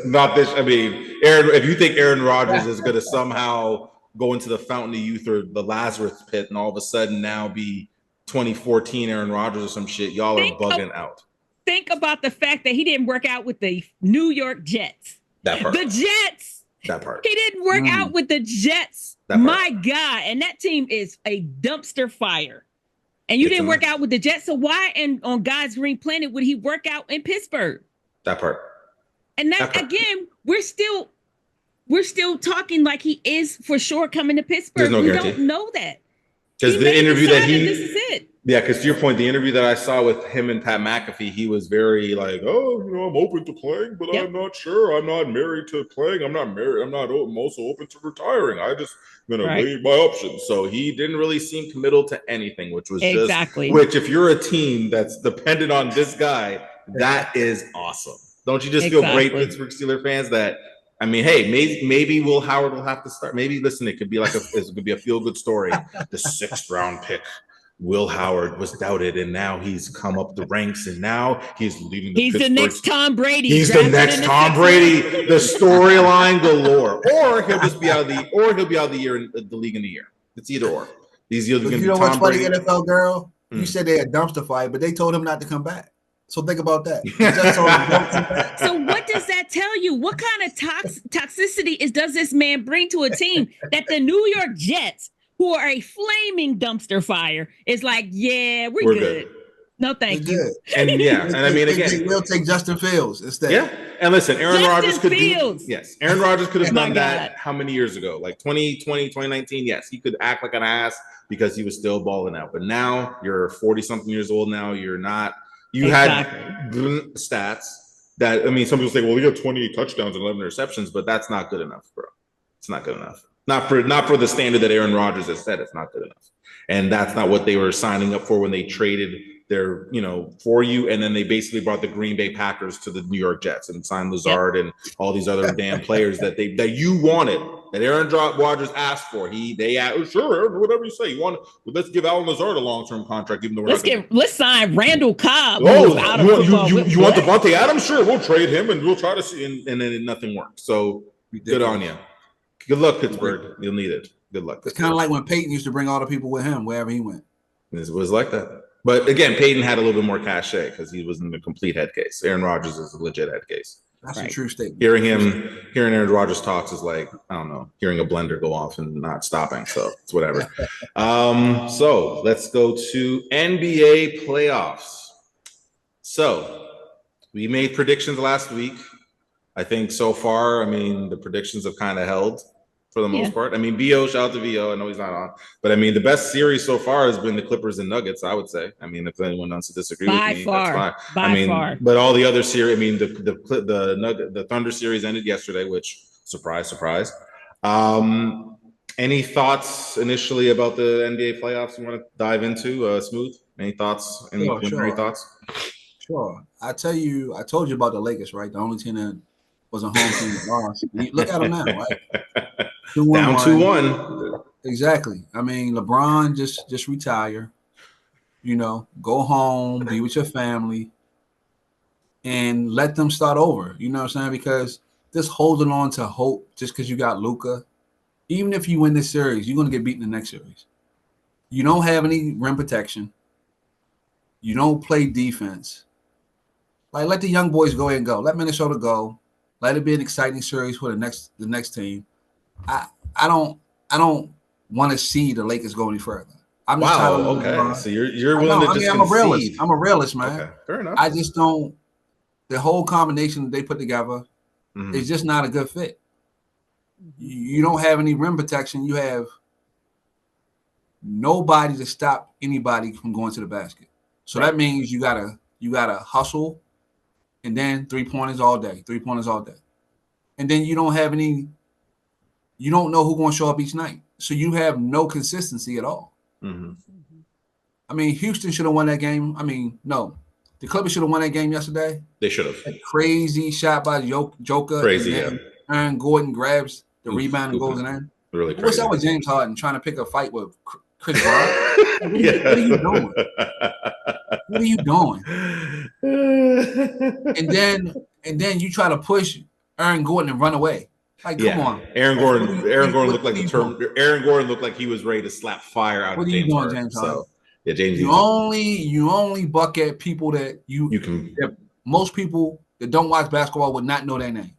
Not this. I mean, if you think Aaron Rodgers is going to somehow go into the fountain of youth or the Lazarus pit and all of a sudden now be 2014 Aaron Rodgers or some shit, y'all are bugging out. Think about the fact that he didn't work out with the New York Jets. That part. The Jets. That part. He didn't work out with the Jets. My God. And that team is a dumpster fire. And you didn't work out with the Jets, so why on God's green planet would he work out in Pittsburgh? That part. And again, we're still talking like he is for sure coming to Pittsburgh. There's no guarantee. Don't know that. Because the interview that this is it. Yeah, because to your point, the interview that I saw with him and Pat McAfee, he was very like, oh, you know, I'm open to playing, but I'm not sure. I'm not married to playing. I'm not married. I'm also open to retiring. I just going to weigh my options. So he didn't really seem committal to anything, which was which if you're a team that's dependent on this guy, that is awesome. Don't you just feel great, Pittsburgh Steelers fans, that I mean, hey, maybe Will Howard will have to start. Maybe listen, it could be like it could be a feel good story. The 6th round pick, Will Howard, was doubted, and now he's come up the ranks, and now he's leading. He's the next Tom Brady. He's the next Tom Brady. The storyline galore, or he'll just be out of the year in the league in the year. It's either or. These either going to be Tom what's Brady. Funny, NFL girl? You said they had dumpster fire, but they told him not to come back. So think about that. So what does that tell you? What kind of toxicity does this man bring to a team that the New York Jets, who are a flaming dumpster fire, is like, yeah, we're good. No, thank you. And I mean, again, we'll take Justin Fields instead. Yeah, and listen, Aaron Rodgers could Aaron Rodgers could have done that how many years ago? Like 2020, 2019. Yes, he could act like an ass because he was still balling out. But now you're 40-something years old. Now you're not. You had stats that, I mean, some people say, well, we have 28 touchdowns and 11 interceptions, but that's not good enough, bro. It's not good enough. Not for the standard that Aaron Rodgers has said. It's not good enough. And that's not what they were signing up for when they traded their, for you. And then they basically brought the Green Bay Packers to the New York Jets and signed Lazard and all these other damn players that you wanted, that Aaron Rodgers asked for. Sure, whatever you say. Let's give Alan Lazard a long-term contract, even though let's sign Randall Cobb. You want Devontae Adams? Sure, we'll trade him and we'll try to see, and then nothing worked. So good on you. Good luck, Pittsburgh. You'll need it. Good luck. It's kind of like when Peyton used to bring all the people with him wherever he went. It was like that. But again, Peyton had a little bit more cachet because he wasn't a complete head case. Aaron Rodgers is a legit head case. That's a true statement. Hearing Aaron Rodgers talks is like, I don't know, hearing a blender go off and not stopping. So it's whatever. So let's go to NBA playoffs. So we made predictions last week. I think so far, I mean, the predictions have kind of held. for the most part. I mean, VO, shout out to VO. I know he's not on, but I mean, the best series so far has been the Clippers and Nuggets. I would say. I mean, if anyone wants to disagree with me, that's fine. By far. But all the other series. I mean, the Thunder series ended yesterday, which surprise. Any thoughts initially about the NBA playoffs you want to dive into? Smooth. Any thoughts? Any preliminary thoughts? Sure. I told you about the Lakers, right? The only team that was a home team that lost. Look at them now, right? Down 2-1. Exactly. I mean, LeBron just retire. You know, go home, be with your family, and let them start over. You know what I'm saying? Because just holding on to hope just because you got Luka, even if you win this series, you're gonna get beaten in the next series. You don't have any rim protection. You don't play defense. Like, let the young boys go ahead and go. Let Minnesota go. Let it be an exciting series for the next team. I don't want to see the Lakers go any further. I'm just okay. So you're willing to just concede. I'm a realist, man. Okay, fair enough. I just don't. The whole combination that they put together is just not a good fit. You don't have any rim protection. You have nobody to stop anybody from going to the basket. So that means you gotta hustle, and then 3-pointers all day, and then you don't have any. You don't know who's going to show up each night, so you have no consistency at all. I mean, Houston should have won that game. I mean, no, the Clippers should have won that game yesterday. They should have. That crazy shot by Joker. Crazy, yeah. Aaron Gordon grabs the rebound and goes in. Really crazy. What's that with James Harden trying to pick a fight with Chris Brown? What are you doing? What are you doing? And then you try to push Aaron Gordon and run away. Like, come on. Aaron Gordon looked like Aaron Gordon looked like he was ready to slap fire out of James Harden. James Harden? So, yeah, James. You only buck at people that you can. That most people that don't watch basketball would not know their name.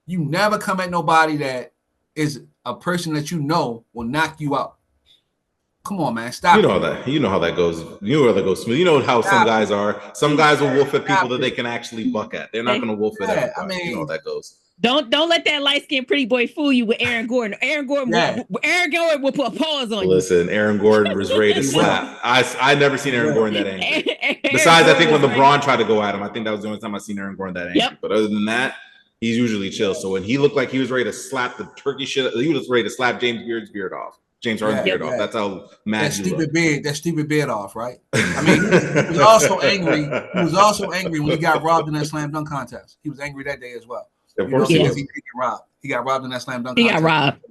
You never come at nobody that is a person that you know will knock you out. Come on, man. Stop. You know that. You know how that goes. You know how that goes smooth. You know how some guys are. Some guys will wolf at people that they can actually buck at. They're not going to wolf at everybody. I mean, you know how that goes. Don't let that light-skinned pretty boy fool you with Aaron Gordon. Aaron Gordon will put a pause on you. Listen, Aaron Gordon was ready to slap. I never seen Aaron Gordon that angry. Besides, I think when LeBron tried to go at him, I think that was the only time I seen Aaron Gordon that angry. Yep. But other than that, he's usually chill. So when he looked like he was ready to slap the turkey shit, he was ready to slap James Harden's beard off. That's how mad that stupid beard off, right? I mean, he was also angry. He was also angry when he got robbed in that slam dunk contest. He was angry that day as well. Of course, he got robbed in that slam dunk. He got robbed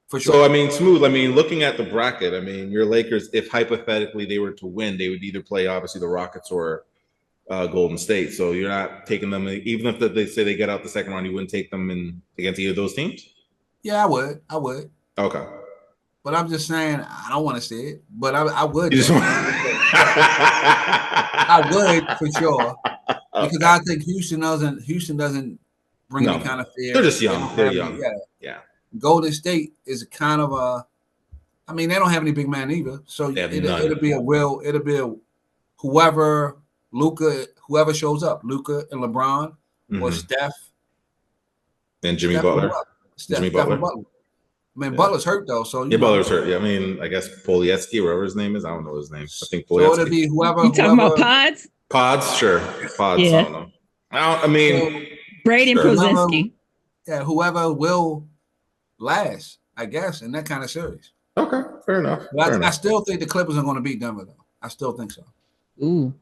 for sure. So I mean, Smooth. I mean, looking at the bracket, I mean, your Lakers, if hypothetically they were to win, they would either play obviously the Rockets or Golden State. So you're not taking them, even if they say they get out the second round, you wouldn't take them in against either of those teams. Yeah, I would. Okay. But I'm just saying, I don't want to see it, but I would. I would for sure, because I think Houston doesn't bring any kind of fear. They're just young. They're young. Yeah. Golden State is kind of a. I mean, they don't have any big man either, so it'll be whoever shows up, Luka and LeBron or Steph and Jimmy Butler. Jimmy Butler. I mean, Butler's hurt though, so Butler's hurt. Yeah, I mean, I guess Polietsky, whatever his name is, I don't know his name. I think Polietsky. So it'll be whoever. You talking about Pods? Pods, sure. Pods. Yeah. I don't know. I mean, Braden Prozinski. Yeah, whoever will last, I guess, in that kind of series. Okay, fair enough. I still think the Clippers are going to beat Denver, though. I still think so. Ooh.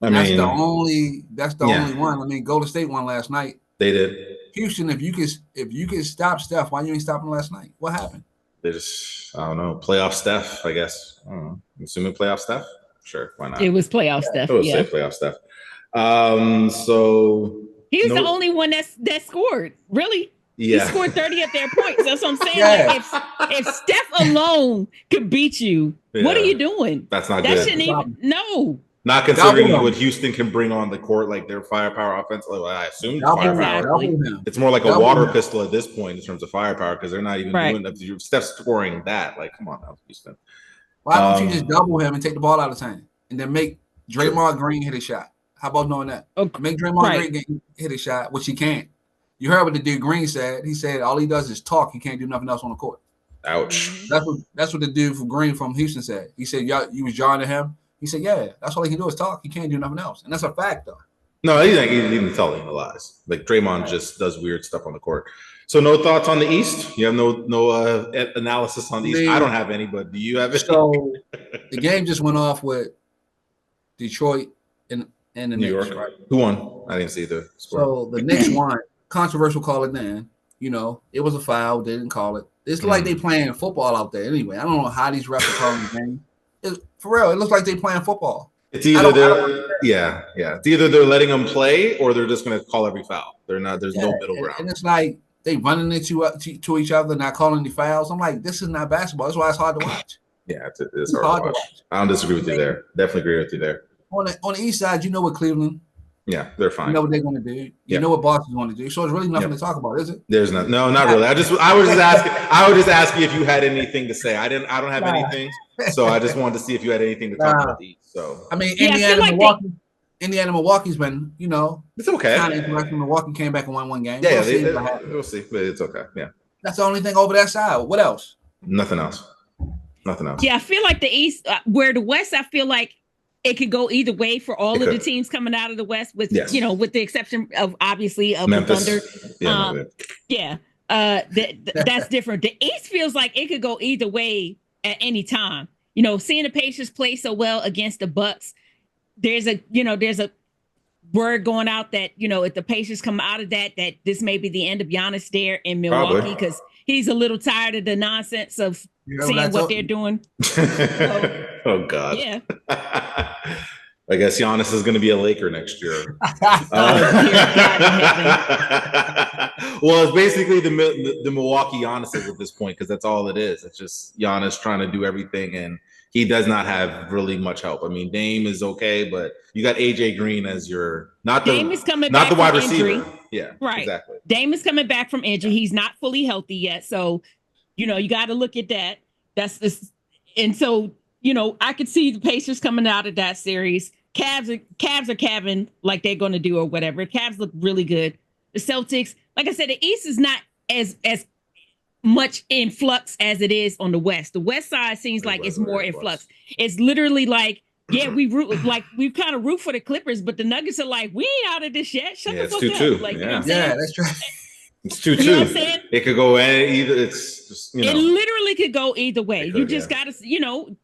That's the only one. I mean, Golden State won last night. They did. Houston, if you could stop Steph, why you ain't stopping last night? What happened? They just, I don't know, playoff Steph, I guess. I don't know. I'm assuming playoff Steph? Sure, why not? It was playoff Steph. It was playoff Steph. So he was the only one that scored. Really? Yeah. He scored 30 of their points. That's what I'm saying. Like, if Steph alone could beat you, what are you doing? That's not good. That shouldn't even Not considering what Houston can bring on the court, like their firepower offense. I assume firepower. It's more like a water pistol at this point in terms of firepower because they're not even doing that. Steph's scoring that. Like, come on now, Houston. Why don't you just double him and take the ball out of the time and then make Draymond Green hit a shot? How about knowing that? Okay. Make Draymond Green hit a shot, which he can't. You heard what the dude Green said. He said all he does is talk. He can't do nothing else on the court. Ouch. That's what the dude from Green from Houston said. He said, "Yeah, you was jarring to him." He said, "Yeah, that's all he can do is talk. He can't do nothing else," and that's a fact, though. No, he's even telling the lies. Like Draymond just does weird stuff on the court. So no thoughts on the East? You have no analysis on the East? I don't have any, but do you have it? So the game just went off with Detroit and the New Knicks, York. right? Who won? I didn't see the score. So the Knicks won. Controversial call it then. You know, it was a foul. They didn't call it. It's like they playing football out there anyway. I don't know how these refs are calling the game. For real, it looks like they playing football. It's either It's either they're letting them play or they're just going to call every foul. They're not. There's no middle ground. And it's like they running into to each other, not calling any fouls. I'm like, this is not basketball. That's why it's hard to watch. Yeah, it's hard to watch. I don't disagree with you there. Definitely agree with you there. On the East side, you know what Cleveland. Yeah, they're fine. You know what they're going to do. You know what Boston's going to do. So it's really nothing to talk about, is it? There's not. No, not really. I was just asking if you had anything to say. I don't have anything. So I just wanted to see if you had anything to talk about the East. So I mean, Indiana, Milwaukee's been, it's okay. Kind of interesting. Milwaukee came back and won one game. We'll see, but it's okay. Yeah, that's the only thing over that side. What else? Nothing else. Yeah, I feel like the East, where the West, I feel like it could go either way for all of the teams coming out of the West, with with the exception of obviously of Memphis. The Thunder. That's different. The East feels like it could go either way at any time. Seeing the Pacers play so well against the Bucks, there's a word going out that if the Pacers come out of that this may be the end of Giannis there in Milwaukee, because he's a little tired of the nonsense of seeing what they're doing. Oh God. Yeah. I guess Giannis is going to be a Laker next year. Well, it's basically the Milwaukee Giannis's at this point, because that's all it is. It's just Giannis trying to do everything, and he does not have really much help. I mean, Dame is okay, but you got AJ Green as your Dame is coming not the wide receiver. Injury. Yeah, right. Exactly. Dame is coming back from injury. He's not fully healthy yet, so you got to look at that. That's this, and so I could see the Pacers coming out of that series. Cavs are calving like they're going to do or whatever. Cavs look really good. The Celtics, like I said, the East is not as much in flux as it is on the West. The West side seems like it's more in flux. It's literally like, we kind of root for the Clippers, but the Nuggets are like, we ain't out of this yet. Shut the fuck up. Like, you know what I'm saying? That's true. It's 2-2. You know what I'm saying? It could go either. It's just, It literally could go either way. You just got to,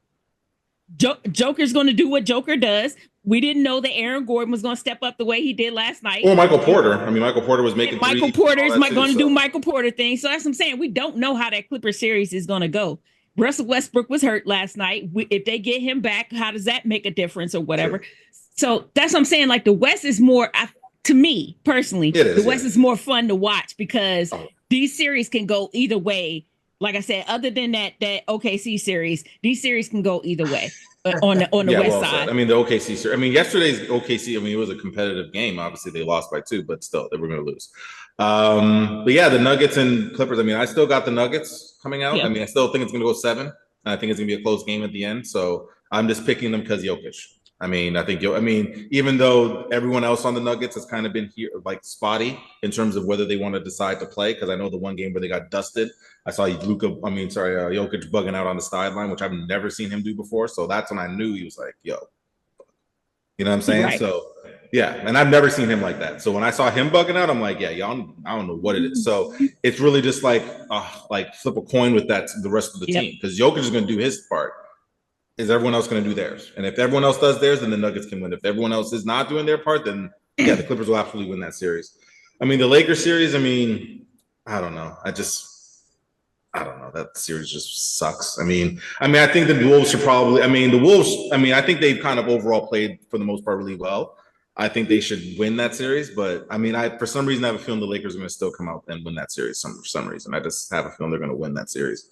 Joker's going to do what Joker does. We didn't know that Aaron Gordon was going to step up the way he did last night. Or Michael Porter. I mean, Michael Porter was making Michael Porter's going to do Michael Porter things. So that's what I'm saying. We don't know how that Clipper series is going to go. Russell Westbrook was hurt last night. If they get him back, how does that make a difference or whatever? Sure. So that's what I'm saying. Like, the West is more, to me personally, the West is more fun to watch because these series can go either way. Like I said, other than that OKC series, these series can go either way on the West side. I mean, the OKC series. I mean, yesterday's OKC. I mean, it was a competitive game. Obviously, they lost by 2, but still, they were going to lose. But yeah, the Nuggets and Clippers. I mean, I still got the Nuggets coming out. Yeah. I mean, I still think it's going to go 7. I think it's going to be a close game at the end. So I'm just picking them because Jokic. I mean, even though everyone else on the Nuggets has kind of been here like spotty in terms of whether they want to decide to play, because I know the one game where they got dusted, I saw Jokic bugging out on the sideline, which I've never seen him do before. So that's when I knew he was like, yo, you know what I'm saying? Right. So yeah, and I've never seen him like that. So when I saw him bugging out, I'm like, yeah, y'all, I don't know what it is. So it's really just like flip a coin with that the rest of the team, because Jokic is going to do his part. Is everyone else going to do theirs? And if everyone else does theirs, then the Nuggets can win. If everyone else is not doing their part, then the Clippers will absolutely win that series. I mean, the Lakers series, I mean, I don't know. I don't know. That series just sucks. I mean, I think the Wolves should probably, I think they've kind of overall played for the most part really well. I think they should win that series, but I mean, for some reason, I have a feeling the Lakers are going to still come out and win that series for some reason. I just have a feeling they're going to win that series.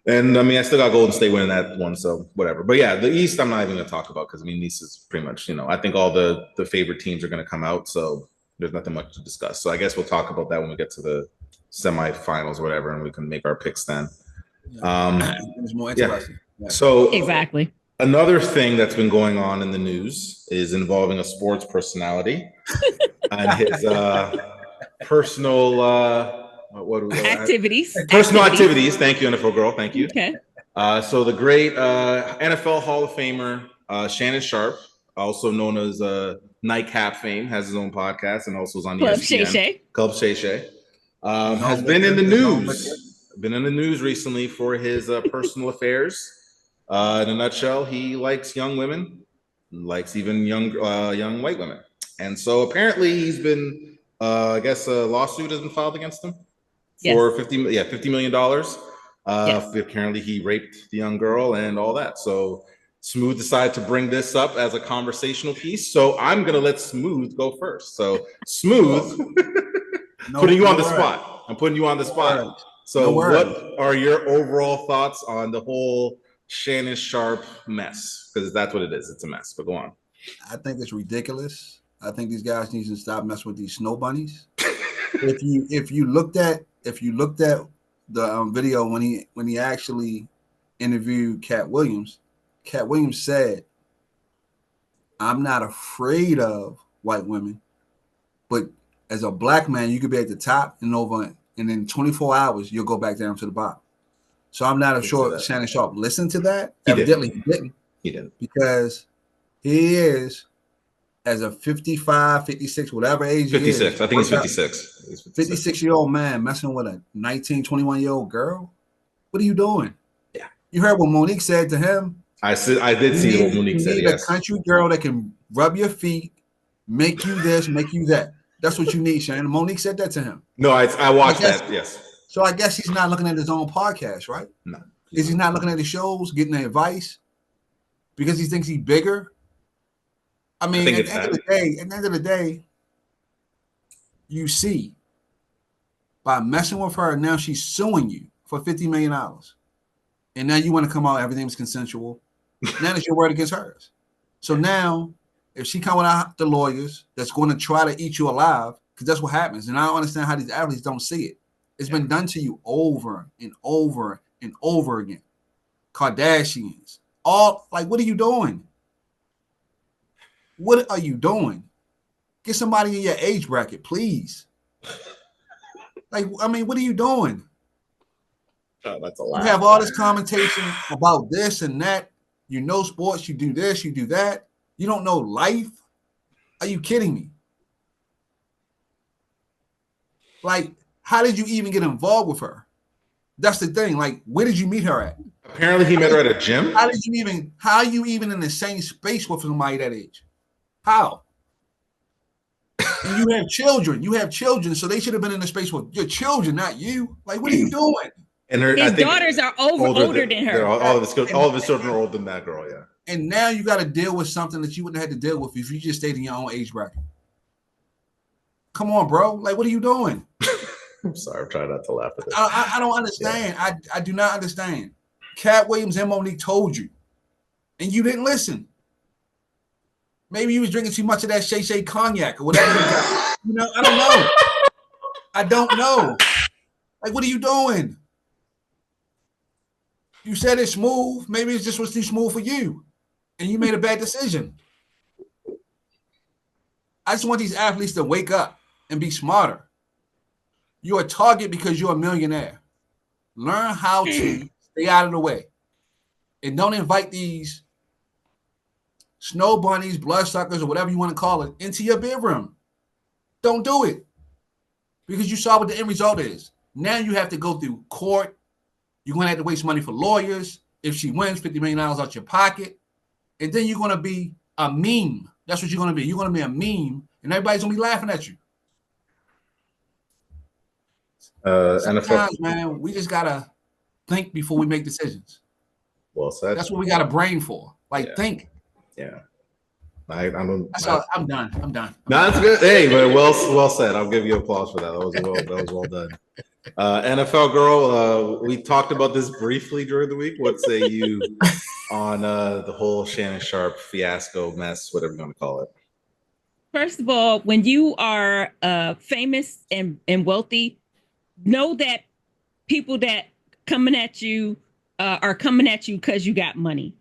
And I mean, I still got Golden State winning that one, so whatever. But yeah, the East, I'm not even going to talk about because I mean, East is pretty much, I think all the favorite teams are going to come out, so there's nothing much to discuss. So I guess we'll talk about that when we get to the semifinals or whatever, and we can make our picks then. It's more interesting. Yeah. So exactly. Another thing that's been going on in the news is involving a sports personality and personal activities. Personal activities. Thank you, NFL girl. Thank you. Okay. So the great NFL Hall of Famer Shannon Sharpe, also known as Nightcap fame, has his own podcast and also is on Club ESPN. Shay. Club Shay Shay. Has been in the news. Been in the news recently for his personal affairs. In a nutshell, he likes young women, likes even young white women, and so apparently he's been, I guess, a lawsuit has been filed against him for $50 million. Apparently he raped the young girl and all that. So Smooth decided to bring this up as a conversational piece. So I'm gonna let Smooth go first. So Smooth, putting you on the spot. I'm putting you on the spot. So what are your overall thoughts on the whole Shannon Sharpe mess? Because that's what it is. It's a mess. But go on. I think it's ridiculous. I think these guys need to stop messing with these snow bunnies. if you looked at the video when he actually interviewed Cat Williams said, "I'm not afraid of white women, but as a black man, you could be at the top and in 24 hours you'll go back down to the bottom." So I'm not sure Shannon Sharpe listened to that. Evidently he didn't. He didn't, because he is, as a 55, 56, whatever age 56. he is. I think he's 56. He's 56-year-old man messing with a 19, 21-year-old girl. What are you doing? Yeah. You heard what Monique said to him. I did see what Monique said. You need a country girl that can rub your feet, make you this, make you that. That's what you need, Shannon. Monique said that to him. No, I watched that. Yes. So I guess he's not looking at his own podcast, right? No. Is he not looking at the shows, getting the advice because he thinks he's bigger? I mean, at the end of the day, you see, by messing with her, now she's suing you for $50 million. And now you want to come out, everything's consensual. Now it's your word against hers. So now, if she coming out the lawyers that's going to try to eat you alive, because that's what happens. And I don't understand how these athletes don't see it. It's been done to you over and over and over again. Kardashians, what are you doing? What are you doing? Get somebody in your age bracket, please. What are you doing? Oh, that's a lot. You have all this commentation about this and that. You know sports, you do this, you do that. You don't know life. Are you kidding me? How did you even get involved with her? That's the thing. Where did you meet her at? Apparently he met her at a gym. How are you even in the same space with somebody that age? How? And you have children, so they should have been in the space with your children, not you. What are you doing? And his daughters are older than her. All of his children are older than that girl, yeah. And now you got to deal with something that you wouldn't have had to deal with if you just stayed in your own age bracket. Come on, bro. What are you doing? I'm sorry, I'm trying not to laugh at this. I don't understand. Yeah. I do not understand. Cat Williams and Monique told you, and you didn't listen. Maybe you was drinking too much of that Shay Shay cognac or whatever. I don't know. I don't know. What are you doing? You said it's smooth. Maybe it just was too smooth for you, and you made a bad decision. I just want these athletes to wake up and be smarter. You're a target because you're a millionaire. Learn how to stay out of the way. And don't invite these snow bunnies, bloodsuckers, or whatever you want to call it, into your bedroom. Don't do it. Because you saw what the end result is. Now you have to go through court. You're going to have to waste money for lawyers. If she wins, $50 million out your pocket. And then you're going to be a meme. That's what you're going to be. You're going to be a meme, and everybody's going to be laughing at you. Sometimes, man, we just gotta think before we make decisions. Well said. That's what we got a brain for. Think. Yeah. I'm done. No, that's good. Hey, but well said. I'll give you applause for that. That was well done. NFL girl, we talked about this briefly during the week. What say you on the whole Shannon Sharpe fiasco mess, whatever you want to call it? First of all, when you are famous and wealthy, know that people that coming at you are coming at you because you got money.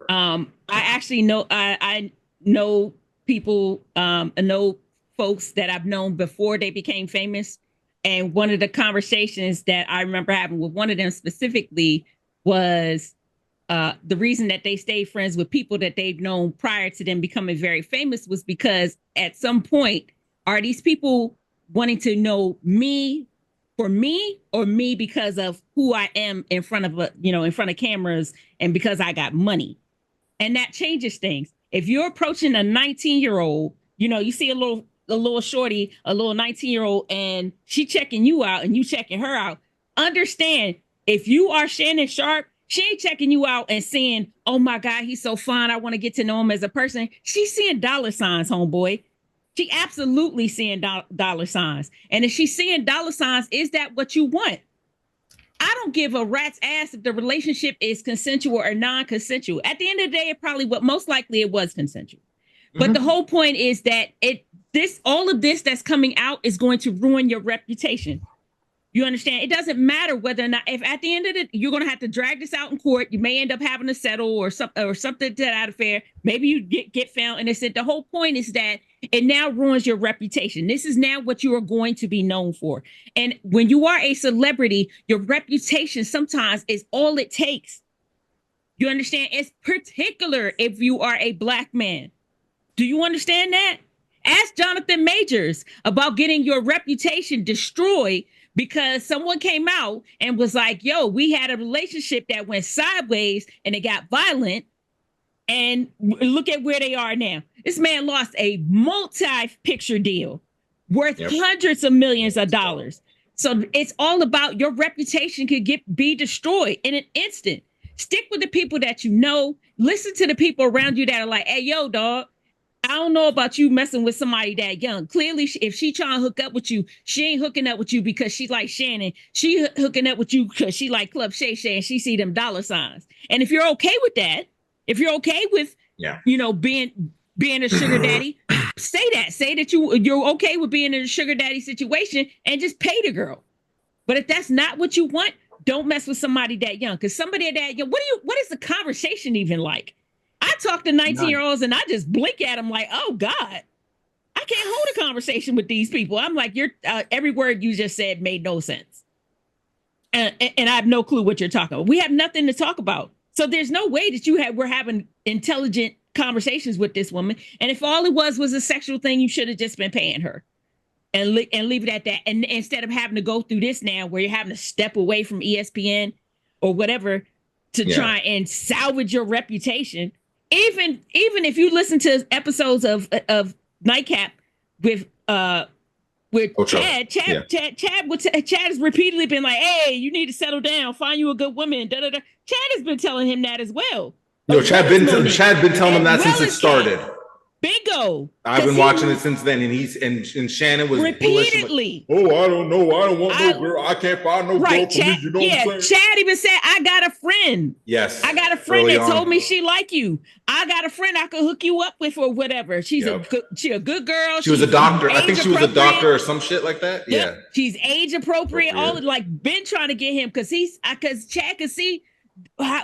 I actually know I know people, I know folks that I've known before they became famous. And one of the conversations that I remember having with one of them specifically was the reason that they stayed friends with people that they've known prior to them becoming very famous was because at some point, are these people wanting to know me for me or me because of who I am in front of, in front of cameras and because I got money? And that changes things. If you're approaching a 19-year-old, you see a little shorty, a little 19-year-old, and she checking you out and you checking her out. Understand, if you are Shannon Sharpe, she ain't checking you out and saying, oh my God, he's so fun, I want to get to know him as a person. She's seeing dollar signs, homeboy. She absolutely seeing dollar signs. And if she's seeing dollar signs, is that what you want? I don't give a rat's ass if the relationship is consensual or non-consensual. At the end of the day, most likely it was consensual. But the whole point is that all of this that's coming out is going to ruin your reputation. You understand? It doesn't matter whether or not, if at the end of it, you're going to have to drag this out in court. You may end up having to settle or something to that affair. Maybe you get found innocent. The whole point is that it now ruins your reputation. This is now what you are going to be known for. And when you are a celebrity, your reputation sometimes is all it takes. You understand? It's particular if you are a Black man. Do you understand that? Ask Jonathan Majors about getting your reputation destroyed because someone came out and was like, yo, we had a relationship that went sideways and it got violent. And look at where they are now. This man lost a multi-picture deal worth hundreds of millions of dollars. So it's all about your reputation could be destroyed in an instant. Stick with the people that you know. Listen to the people around you that are like, hey, yo, dog, I don't know about you messing with somebody that young. Clearly, if she trying to hook up with you, she ain't hooking up with you because she like Shannon. She hooking up with you because she like Club Shay Shay and she see them dollar signs. And if you're okay with that, if you're okay with, being a sugar daddy, say that. Say that you're okay with being in a sugar daddy situation and just pay the girl. But if that's not what you want, don't mess with somebody that young. Because somebody that young, what is the conversation even like? I talk to 19-year-olds and I just blink at them like, oh God, I can't hold a conversation with these people. I'm like, every word you just said made no sense. And I have no clue what you're talking about. We have nothing to talk about. So there's no way that we're having intelligent conversations with this woman. And if all it was a sexual thing, you should have just been paying her and leave it at that. And instead of having to go through this now where you're having to step away from ESPN or whatever to try and salvage your reputation. Even if you listen to episodes of Nightcap with Chad has repeatedly been like, hey, you need to settle down, find you a good woman. Da, da, da. Chad has been telling him that as well. No, Chad been telling him that since it started. Bingo. I've been watching it since then, and Shannon was repeatedly. Bullish. Oh, I don't know. I don't want no girl. I can't find no girl for me. You know what I'm saying? Chad even said, "I got a friend. Yes, I got a friend that told me she like you. I got a friend I could hook you up with or whatever. She's a good girl. She was a doctor. I think she was a doctor or some shit like that. Yep. Yeah, she's age appropriate. All been trying to get him because Chad could see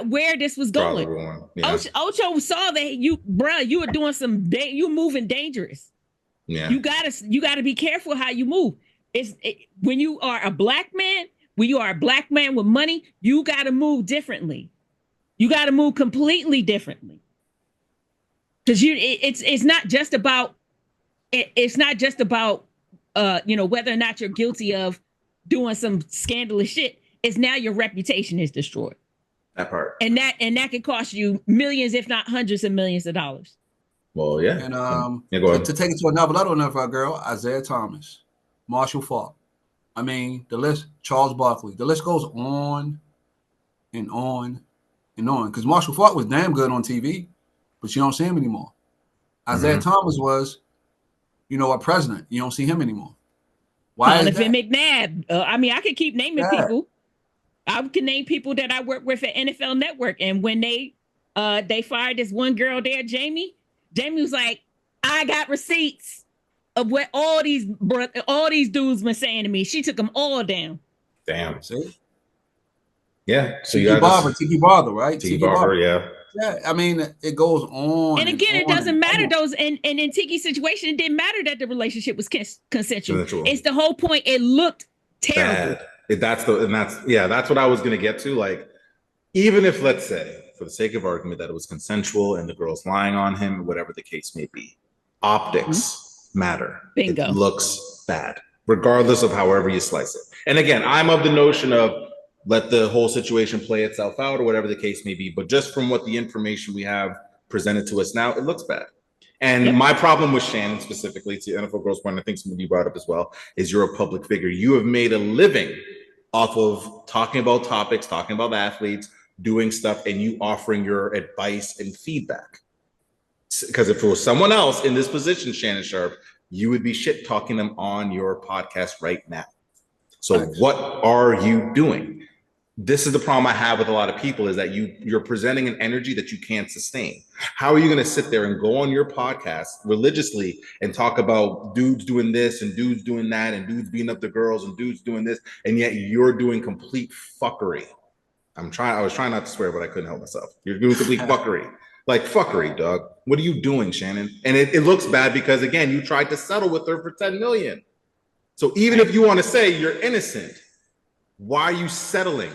where this was going. Yeah. Ocho saw that you were doing you moving dangerous. Yeah, you gotta be careful how you move. When you are a black man with money, you gotta move differently. You gotta move completely differently. Because it's not just about whether or not you're guilty of doing some scandalous shit. It's now your reputation is destroyed. That part. And that could cost you millions, if not hundreds of millions of dollars. Well, yeah. And go ahead. To take it to another level, another girl, Isaiah Thomas, Marshall Faulk. I mean, the list, Charles Barkley. The list goes on and on and on. Because Marshall Faulk was damn good on TV, but you don't see him anymore. Isaiah Thomas was, a president. You don't see him anymore. Why? Jonathan McNabb. I could keep naming people. I can name people that I work with at NFL Network, and when they fired this one girl there, Jamie was like, "I got receipts of what all these dudes been saying to me." She took them all down. Damn. See? Yeah. So Tiki Barber, right? Tiki Barber, yeah. Yeah, I mean, it goes on. And again, it doesn't matter those. And in Tiki's situation, it didn't matter that the relationship was consensual. It's the whole point. It looked terrible. That's what I was going to get to. Like, even if, let's say, for the sake of argument, that it was consensual and the girl's lying on him, whatever the case may be, optics matter. Bingo. It looks bad, regardless of however you slice it. And again, I'm of the notion of let the whole situation play itself out or whatever the case may be. But just from what the information we have presented to us now, it looks bad. And my problem with Shannon specifically, to NFL Girls Point, I think something you brought up as well, is you're a public figure. You have made a living off of talking about topics, talking about athletes, doing stuff, and you offering your advice and feedback. Because if it was someone else in this position, Shannon Sharpe, you would be shit talking them on your podcast right now. So what are you doing? This is the problem I have with a lot of people, is that you're presenting an energy that you can't sustain. How are you going to sit there and go on your podcast religiously and talk about dudes doing this and dudes doing that and dudes beating up the girls and dudes doing this, and yet you're doing complete fuckery? I was trying not to swear, but I couldn't help myself. You're doing complete fuckery. Like, fuckery, dog. What are you doing, Shannon? And it looks bad because, again, you tried to settle with her for $10 million. So even if you want to say you're innocent, why are you settling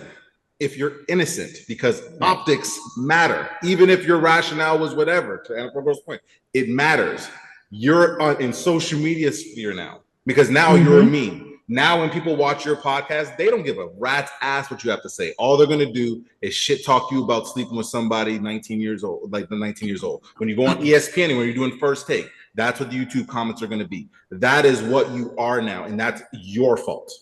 if you're innocent? Because optics matter. Even if your rationale was whatever, to Anna Provo's point, it matters. You're in social media sphere now, because now you're a meme. Now when people watch your podcast, they don't give a rat's ass what you have to say. All they're going to do is shit talk you about sleeping with somebody 19 years old, like the 19 years old. When you go on ESPN and when you're doing First Take, that's what the YouTube comments are going to be. That is what you are now, and that's your fault.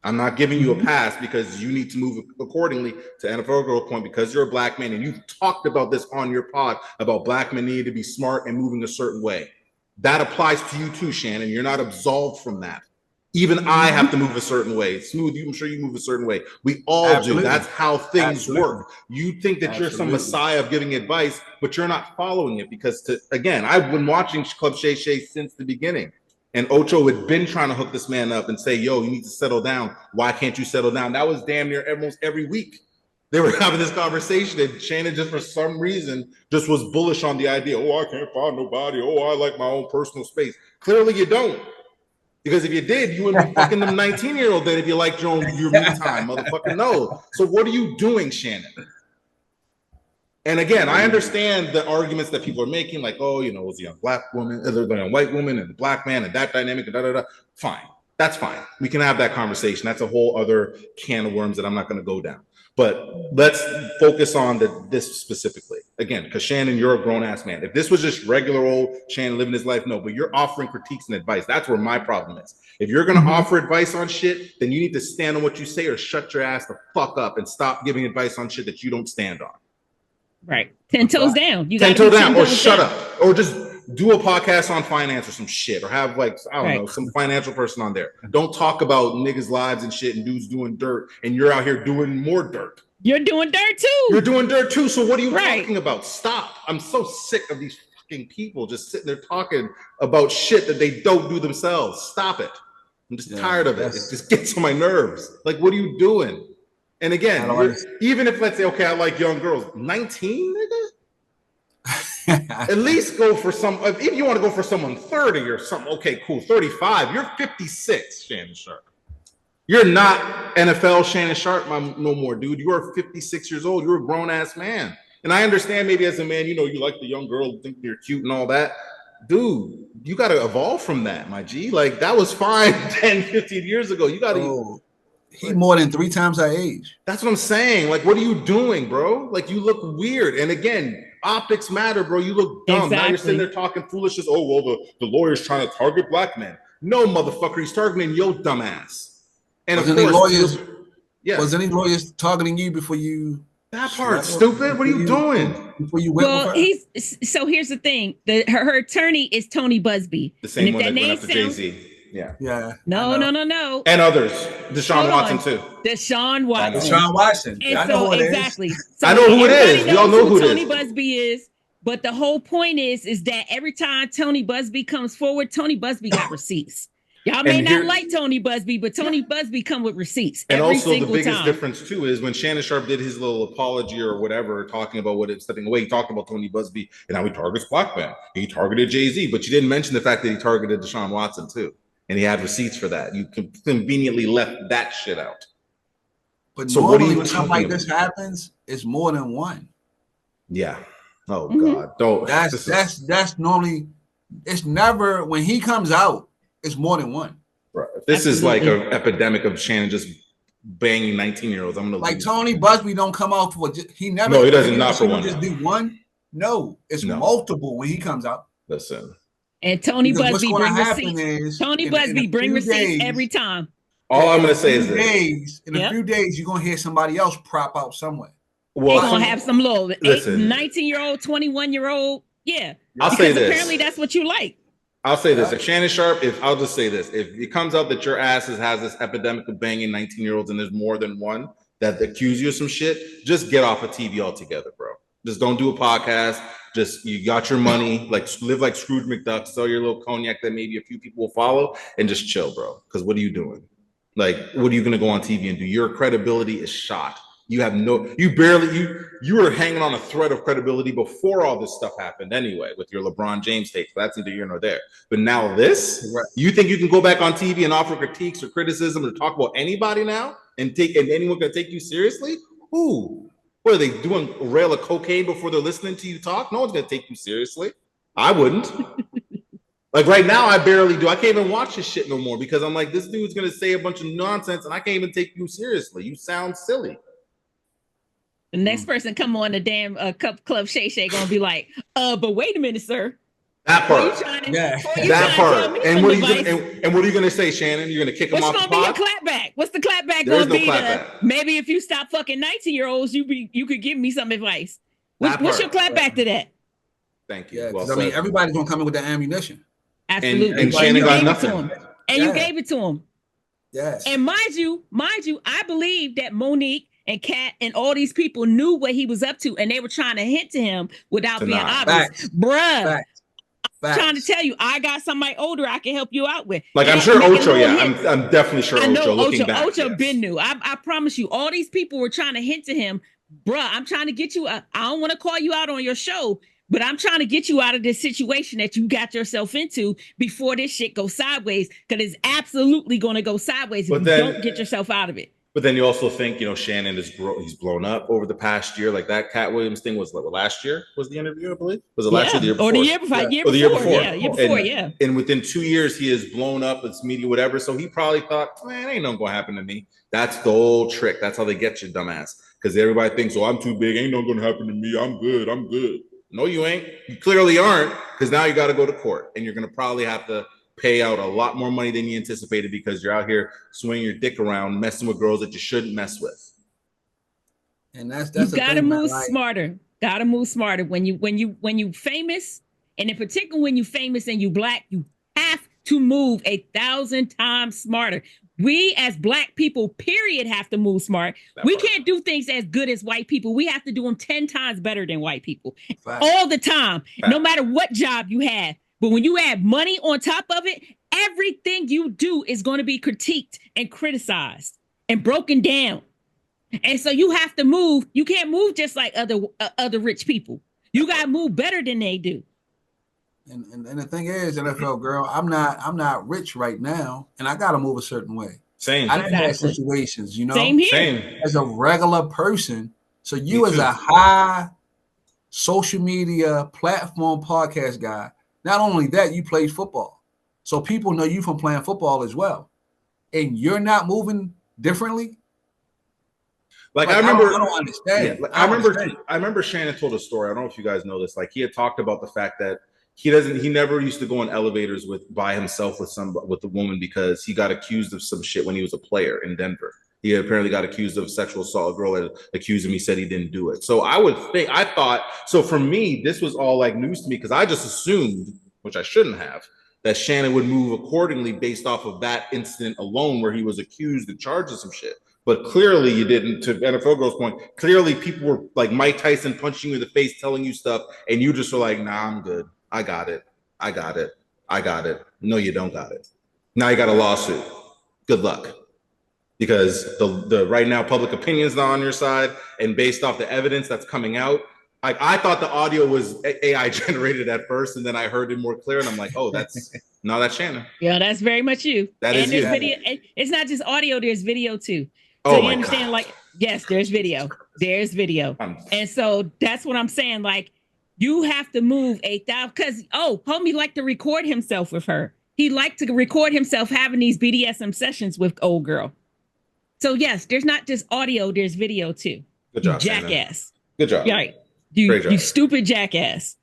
I'm not giving you a pass because you need to move accordingly to NFL Girl Point, because you're a black man and you've talked about this on your pod about black men need to be smart and moving a certain way. That applies to you too, Shannon. You're not absolved from that. Even I have to move a certain way. Smooth, I'm sure you move a certain way. We all do. That's how things work. You think that you're some messiah of giving advice, but you're not following it because, again, I've been watching Club Shay Shay since the beginning. And Ocho had been trying to hook this man up and say, yo, you need to settle down. Why can't you settle down? That was damn near almost every week. They were having this conversation, and Shannon just for some reason just was bullish on the idea. Oh, I can't find nobody. Oh, I like my own personal space. Clearly you don't. Because if you did, you wouldn't be fucking them 19-year-old then if you liked your me time, motherfucker. No. So what are you doing, Shannon? And again, I understand the arguments that people are making, like, oh, you know, it was a young black woman, there's a young white woman and a black man and that dynamic, and da-da-da. Fine. That's fine. We can have that conversation. That's a whole other can of worms that I'm not going to go down. But let's focus on this specifically. Again, because Shannon, you're a grown-ass man. If this was just regular old Shannon living his life, no, but you're offering critiques and advice. That's where my problem is. If you're going to offer advice on shit, then you need to stand on what you say or shut your ass the fuck up and stop giving advice on shit that you don't stand on. Right. 10 toes down. You got 10 toes down, or shut up. Or just do a podcast on finance or some shit, or have, like, I don't know, some financial person on there. Don't talk about niggas' lives and shit and dudes doing dirt, and you're out here doing more dirt. You're doing dirt too. You're doing dirt too. So what are you talking about? Stop. I'm so sick of these fucking people just sitting there talking about shit that they don't do themselves. Stop it. I'm just tired of it. It just gets on my nerves. Like, what are you doing? And again, even if, let's say, okay, I like young girls, 19, nigga? At least go for some, if you want to go for someone 30 or something, okay, cool, 35. You're 56, Shannon Sharpe. You're not NFL Shannon Sharpe no more, dude. You are 56 years old. You're a grown-ass man. And I understand maybe as a man, you know, you like the young girl, think you're cute and all that. Dude, you got to evolve from that, my G. Like, that was fine 10, 15 years ago. You got to... He's more than 3 times our age. That's what I'm saying. Like, what are you doing, bro? Like, you look weird. And again, optics matter, bro. You look dumb. Exactly. Now you're sitting there talking foolishness. Oh, well, the lawyer's trying to target black men. No, motherfucker. He's targeting your dumb ass. And was any lawyers targeting you before you? That part, stupid. What are you doing? Before you went so here's the thing. Her attorney is Tony Busby. The same one that went after Jay-Z. Yeah. No. And others. Deshaun Watson too. Deshaun Watson. I know who it is. So I know who it is. We all know who Tony Busby is. But the whole point is that every time Tony Busby comes forward, Tony Busby got receipts. Y'all may not like Tony Busby, but Tony Busby come with receipts. And also the biggest difference too is when Shannon Sharpe did his little apology or whatever, talking about what it's stepping away, he talked about Tony Busby and how he targets black men. He targeted Jay-Z, but you didn't mention the fact that he targeted Deshaun Watson too. And he had receipts for that. You conveniently left that shit out. But so normally when something like this happens, it's more than one. Yeah. Oh God. Don't. That's normally, it's never, when he comes out, it's more than one. Right. This is like an epidemic of Shannon just banging 19-year-olds. I'm gonna like Tony Busby don't come out for he never. No, he doesn't. Not for one. Just do one. No, it's multiple when he comes out. Listen. And Tony Busby bring receipts. Tony Busby bring receipts every time. All I'm gonna say is in a few days, you're gonna hear somebody else prop out somewhere. Well, they're gonna have some little 19-year-old, 21-year-old. Yeah. I'll say this. Apparently that's what you like. I'll say this. If Shannon Sharpe, I'll just say this. If it comes out that your ass has this epidemic of banging 19-year-olds and there's more than one that accuse you of some shit, just get off of TV altogether, bro. Just don't do a podcast. Just, you got your money, like live like Scrooge McDuck, sell your little cognac that maybe a few people will follow, and just chill, bro. Because what are you doing? Like, what are you going to go on TV and do? Your credibility is shot. You have you were hanging on a thread of credibility before all this stuff happened anyway, with your LeBron James take. That's neither here nor there. But now you think you can go back on TV and offer critiques or criticism or talk about anybody now and anyone gonna take you seriously? Who? What are they doing? A rail of cocaine before they're listening to you talk? No one's gonna take you seriously. I wouldn't. Like right now, I barely do. I can't even watch this shit no more because I'm like, this dude's gonna say a bunch of nonsense and I can't even take you seriously. You sound silly. The next person come on the damn Club Shay Shay gonna be like, but wait a minute, sir. That part. That part. And what are you gonna say, Shannon? You're gonna kick him off the pod? What's gonna be your clapback? What's the clapback gonna be? Maybe if you stop fucking 19-year-olds, you could give me some advice. What's your clapback to that? Thank you. Yeah, well, I mean, everybody's gonna come in with the ammunition. Absolutely. And Shannon got nothing. You gave it to him. Yes. And mind you, I believe that Monique and Kat and all these people knew what he was up to, and they were trying to hint to him without being obvious. Bruh, I'm trying to tell you, I got somebody older I can help you out with. Like, I'm sure Ocho, I'm definitely sure Ocho been new. I promise you, all these people were trying to hint to him, bruh, I'm trying to get you, I don't want to call you out on your show, but I'm trying to get you out of this situation that you got yourself into before this shit goes sideways, because it's absolutely going to go sideways if you don't get yourself out of it. But then you also think, Shannon he's blown up over the past year. Like that Cat Williams thing was last year was the interview, I believe. Was it last year or the year before? Or the year before. Yeah, year before, And within 2 years, he has blown up. It's media, whatever. So he probably thought, man, ain't nothing gonna happen to me. That's the old trick. That's how they get you, dumbass. Because everybody thinks, I'm too big. Ain't nothing gonna happen to me. I'm good. No, you ain't. You clearly aren't, because now you got to go to court. And you're gonna probably have to pay out a lot more money than you anticipated because you're out here swinging your dick around, messing with girls that you shouldn't mess with. And that's you gotta move smarter. Gotta move smarter when you famous, and in particular when you famous and you black, you have to move 1,000 times smarter. We as black people, period, have to move smart. We can't do things as good as white people. We have to do them 10 times better than white people all the time, no matter what job you have. But when you add money on top of it, everything you do is going to be critiqued and criticized and broken down. And so you have to move. You can't move just like other rich people. You got to move better than they do. And the thing is, NFL girl, I'm not rich right now, and I got to move a certain way. Same. I've had situations, Same here. Same. As a regular person. So you as a high social media platform podcast guy, not only that, you played football. So people know you from playing football as well. And you're not moving differently? Like I remember, I don't understand. Yeah, I remember Shannon told a story. I don't know if you guys know this. Like he had talked about the fact that he never used to go in elevators by himself with a woman because he got accused of some shit when he was a player in Denver. He apparently got accused of sexual assault. A girl had accused him. He said he didn't do it. So I thought, so for me, this was all like news to me because I just assumed, which I shouldn't have, that Shannon would move accordingly based off of that incident alone where he was accused and charged of some shit. But clearly you didn't, to NFL Girl's point, clearly people were like Mike Tyson punching you in the face, telling you stuff, and you just were like, nah, I'm good. I got it. No, you don't got it. Now you got a lawsuit. Good luck. Because the right now public opinion is not on your side, and based off the evidence that's coming out, like I thought the audio was AI generated at first, and then I heard it more clear, and I'm like, oh, that's Shannon. Yeah, that's very much you. That is you. Video. It's not just audio. There's video too. So oh you my understand? God. Like, yes, there's video. There's video, and so that's what I'm saying. Like, you have to move 8,000 because homie liked to record himself with her. He liked to record himself having these BDSM sessions with old girl. So yes, there's not just audio, there's video too. Good job, jackass. Shannon. Good job. Right. You stupid jackass.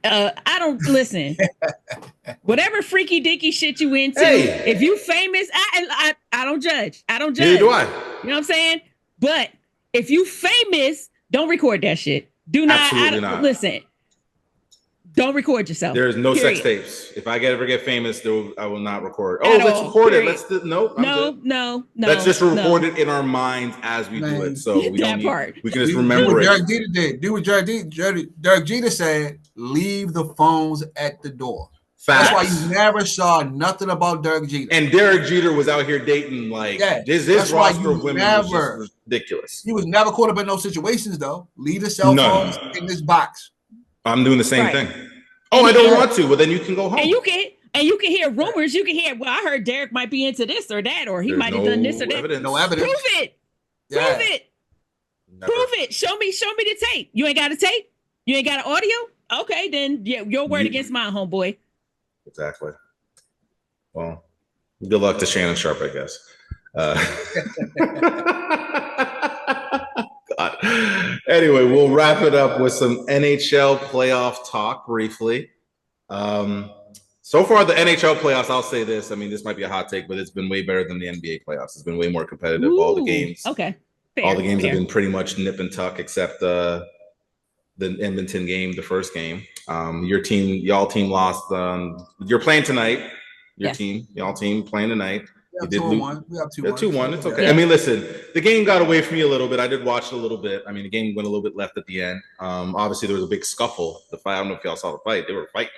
I don't listen. Whatever freaky dicky shit you into, if you famous, I don't judge. I don't judge. Neither do I. You know what I'm saying? But if you famous, don't record that shit. Do not. Absolutely not. Listen. Don't record yourself. There's no sex tapes. If I ever get famous, I will not record. Let's record it. Let's no. Let's just record it in our minds as we do it. So we don't need, we can just remember it. Derek Jeter did. Do what Derek Jeter said. Leave the phones at the door. Facts. That's why you never saw nothing about Derek Jeter. And Derek Jeter was out here dating this roster of women was just ridiculous. He was never caught up in those situations though. Leave the cell phones in this box. I'm doing the same thing. I don't want to. Well, then you can go home. And you can hear rumors. You can hear, well, I heard Derek might be into this or that, or he might have done this or that. No evidence. Prove it. Yeah. Prove it. Never. Prove it. Show me the tape. You ain't got a tape? You ain't got an audio? Okay, then your word against mine, homeboy. Exactly. Well, good luck to Shannon Sharpe, I guess. Anyway, we'll wrap it up with some NHL playoff talk briefly. So far, the NHL playoffs, I'll say this. I mean, this might be a hot take, but it's been way better than the NBA playoffs. It's been way more competitive. Ooh, all the games. Okay. All the games have been pretty much nip and tuck, except the Edmonton game, the first game. Y'all team lost. You're playing tonight. Y'all team playing tonight. We have 2-1. We have 2-1. It's okay. Yeah. I mean, listen, the game got away from me a little bit. I did watch it a little bit. I mean, the game went a little bit left at the end. Obviously, there was a big scuffle. The fight. I don't know if y'all saw the fight. They were fighting.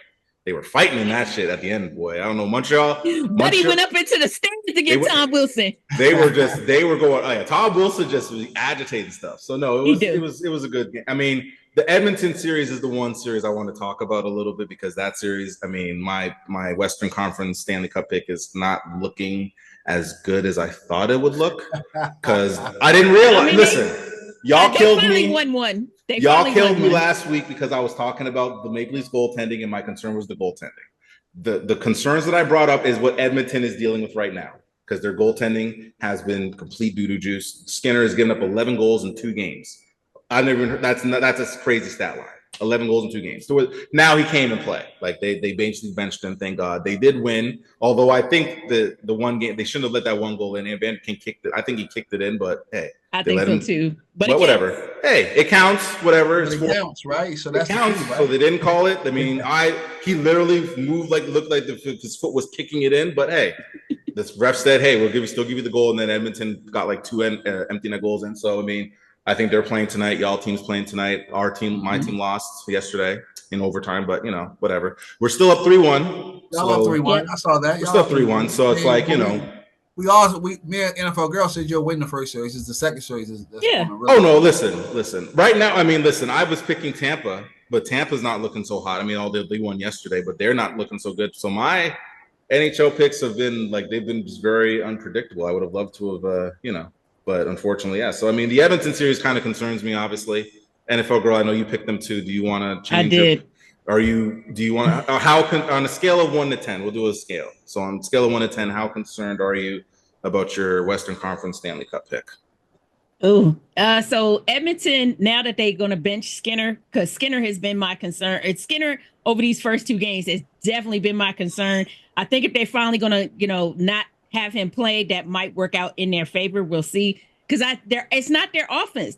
They were fighting in that shit at the end, boy. I don't know. Montreal. Buddy went up into the stands to get Tom Wilson. They were going. Oh yeah, Tom Wilson just was agitating stuff. So no, it was a good game. I mean, the Edmonton series is the one series I want to talk about a little bit because that series. I mean, my Western Conference Stanley Cup pick is not looking as good as I thought it would look because I didn't realize. Listen, y'all killed me. Y'all killed me last week because I was talking about the Maple Leafs goaltending, and my concern was the goaltending. The concerns that I brought up is what Edmonton is dealing with right now because their goaltending has been complete doo-doo juice. Skinner has given up 11 goals in 2 games. I've never heard that's a crazy stat line. 11 goals in 2 games. So now he came and play. Like they basically benched him. Thank God they did win. Although I think the one game they shouldn't have let that one goal in. And Van King kicked it. I think he kicked it in, but hey, I think so too. But whatever. Hey, it counts. Whatever. It counts, right? So that's counts. Right? So they didn't call it. I mean, he literally moved looked like his foot was kicking it in. But hey, this ref said, hey, we'll still give you the goal. And then Edmonton got like 2 empty net goals in. So I mean. I think they're playing tonight. Y'all team's playing tonight. Our team, my team lost yesterday in overtime, but whatever. We're still up 3-1. Y'all up 3-1. I saw that. We're still up 3-1. So it's like, me and NFL girl said you'll win the first series. It's the second series. Oh no, listen. Right now, I mean, listen, I was picking Tampa, but Tampa's not looking so hot. I mean, they won yesterday, but they're not looking so good. So my NHL picks have been they've been just very unpredictable. I would have loved to have, but unfortunately, yeah. So I mean, the Edmonton series kind of concerns me. Obviously, NFL girl, I know you picked them too. Do you want to change? I did. Do you want to? On a scale of 1 to 10, we'll do a scale. So on a scale of 1 to 10, how concerned are you about your Western Conference Stanley Cup pick? Oh, so Edmonton, now that they're going to bench Skinner, because Skinner has been my concern. Skinner over these first 2 games has definitely been my concern. I think if they're finally going to, not have him play, that might work out in their favor. We'll see. Because it's not their offense.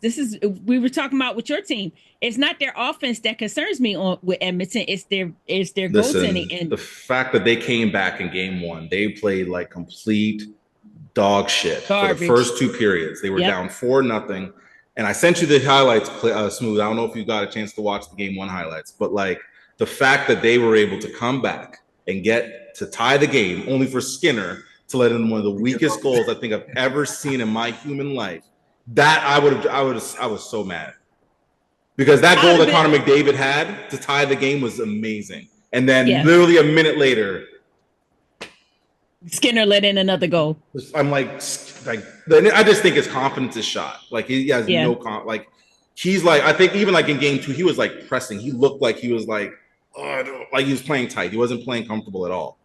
We were talking about with your team. It's not their offense that concerns me with Edmonton. It's their goaltending. And the fact that they came back in game 1, they played like complete dog shit. Garbage. For the first 2 periods. They were down 4-0. And I sent you the highlights, Smooth. I don't know if you got a chance to watch the game 1 highlights, but like the fact that they were able to come back and get to tie the game, only for Skinner to let in one of the weakest goals I think I've ever seen in my human life. That I was so mad. Because that goal that Connor McDavid had to tie the game was amazing. And then literally a minute later, Skinner let in another goal. I'm like, I just think his confidence is shot. Like he has like he's like, I think even like in game 2, he was like pressing. He looked like he was like he was playing tight. He wasn't playing comfortable at all.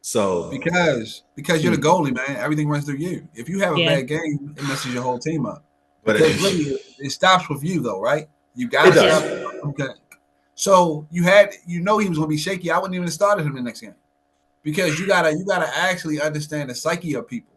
So because you're the goalie, man, everything runs through you. If you have a bad game, it messes your whole team up. But it stops with you though, right? You got to stop. Okay. So he was gonna be shaky. I wouldn't even have started him the next game. Because you gotta actually understand the psyche of people.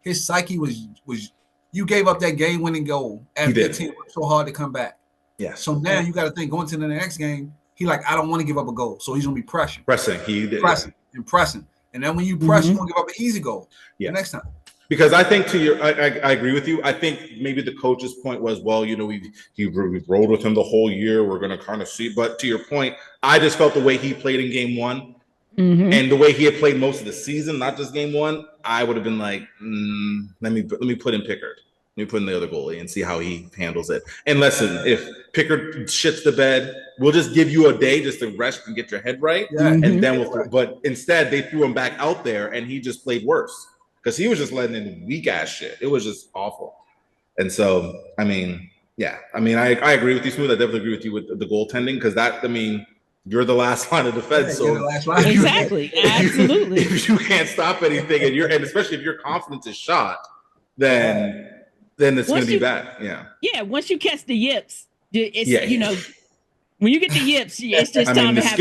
His psyche was you gave up that game-winning goal after the team worked so hard to come back. Yeah. So now you got to think going to the next game. He like, I don't want to give up a goal, so he's gonna be pressing. He did. Pressing. And then when you press, you won't give up an easy goal. Yeah. The next time. Because I think I agree with you. I think maybe the coach's point was, well, we've rolled with him the whole year. We're gonna kind of see. But to your point, I just felt the way he played in game 1. And the way he had played most of the season, not just game 1, I would have been like, let me put in Pickard. Let me put in the other goalie and see how he handles it. And listen, if Pickard shits the bed, we'll just give you a day just to rest and get your head right. Yeah. And then we'll. But instead, they threw him back out there, and he just played worse because he was just letting in weak ass shit. It was just awful. And so, I agree with you, Smooth. I definitely agree with you with the goaltending because you're the last line of defense. So exactly, absolutely. If you can't stop anything, and especially if your confidence is shot, then it's going to be bad. Yeah. Yeah. Once you catch the yips, it's when you get the yips, it's just time to have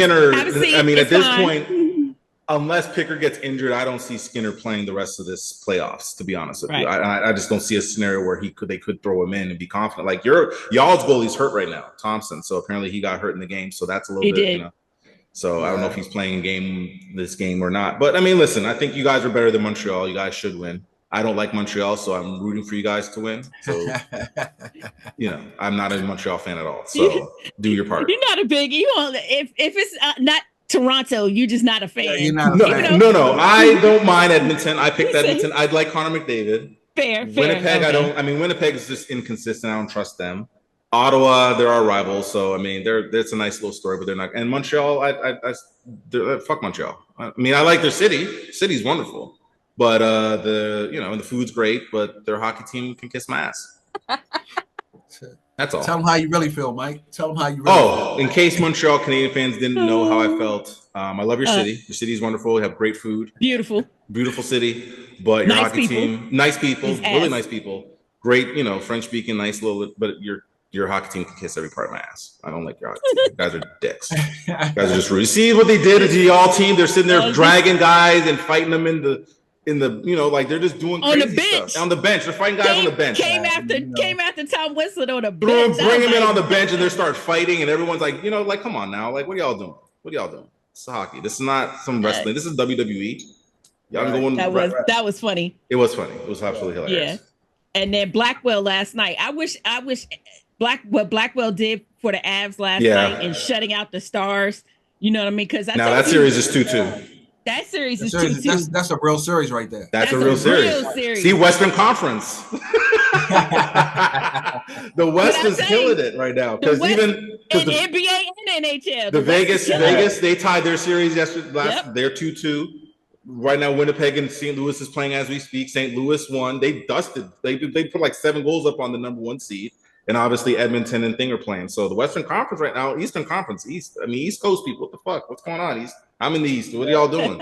a seat. At this point, unless Pickard gets injured, I don't see Skinner playing the rest of this playoffs. To be honest with you, I just don't see a scenario where they could throw him in and be confident. Like y'all's goalie's hurt right now, Thompson. So apparently he got hurt in the game. So that's a little bit. So I don't know if he's playing this game or not. But listen, I think you guys are better than Montreal. You guys should win. I don't like Montreal, so I'm rooting for you guys to win. So, I'm not a Montreal fan at all. So do your part. You're not a big. If it's not Toronto, you're just not a fan. Yeah, you're not a fan. No. I don't mind Edmonton. I picked Edmonton. I'd like Connor McDavid. Fair. Winnipeg, okay. I don't. Winnipeg is just inconsistent. I don't trust them. Ottawa, they're our rivals, so it's a nice little story, but they're not. And Montreal, fuck Montreal. I like their city. City's wonderful. But the food's great, but their hockey team can kiss my ass. That's all. Tell them how you really feel, Mike. Tell them how you really feel. In case Montreal Canadian fans didn't know how I felt, I love your city. Your city is wonderful. You have great food. Beautiful city. But your hockey team, nice people, really nice people. Great, French speaking, nice little. But your hockey team can kiss every part of my ass. I don't like your hockey team. You guys are dicks. You guys are just rude. You see what they did to y'all team? They're sitting there dragging guys and fighting them in the they're just doing crazy on the bench. Stuff. On the bench. They're fighting guys on the bench. Came after Tom Whistler on the bench. Bring him in on the bench and they start fighting and everyone's like, come on now. Like, what are y'all doing? It's hockey. This is not some wrestling. This is WWE. Y'all going that was funny. It was funny. It was absolutely hilarious. Yeah. And then Blackwell last night. I wish what Blackwell did for the Avs last night and shutting out the Stars. You know what I mean? Because that series is 2-2. That series is 2-2. That's a real series right there. That's a real series. See, Western Conference. The West is killing it right now. Because even the NBA and NHL. The Vegas, they tied their series yesterday. They're 2-2. Right now, Winnipeg and St. Louis is playing as we speak. St. Louis won. They dusted. They put like 7 goals up on the number 1 seed. And obviously Edmonton and Thing are playing. So the Western Conference right now, Eastern Conference, East Coast people, what the fuck? What's going on? I'm in the East. What are y'all doing?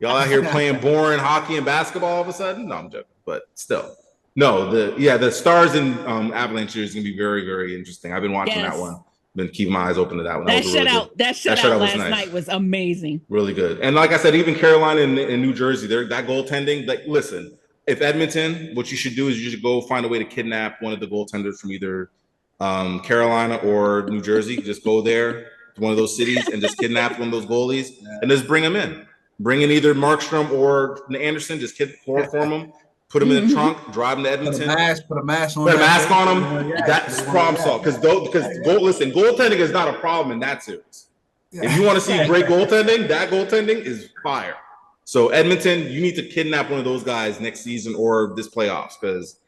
Y'all out here playing boring hockey and basketball all of a sudden? No, I'm joking. But still. No, the Stars and Avalanche series is going to be very, very interesting. I've been watching that one. Been keeping my eyes open to that one. That shutout last night was amazing. Really good. And like I said, even Carolina and New Jersey, that goaltending, listen, if Edmonton, what you should do is you should go find a way to kidnap one of the goaltenders from either Carolina or New Jersey. Just go there to one of those cities and just kidnap one of those goalies and just bring them in. Bring in either Markstrom or Anderson. Just chloroform them, put them in the trunk, drive them to Edmonton. Put a mask on them. That's problem solved. Because goaltending is not a problem in that series. If you want to see great goaltending, that goaltending is fire. So Edmonton, you need to kidnap one of those guys next season or this playoffs because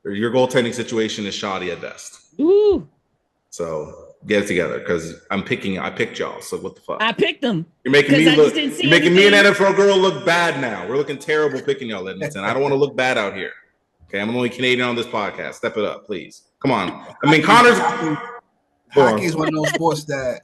your goaltending situation is shoddy at best. Ooh. So get it together because I picked y'all. So what the fuck? I picked them. You're making me look. You're making me and NFL girl look bad now. We're looking terrible picking y'all, Edmonton. I don't want to look bad out here. Okay, I'm the only Canadian on this podcast. Step it up, please. Come on. I mean, Connor's. Hockey is one of those sports that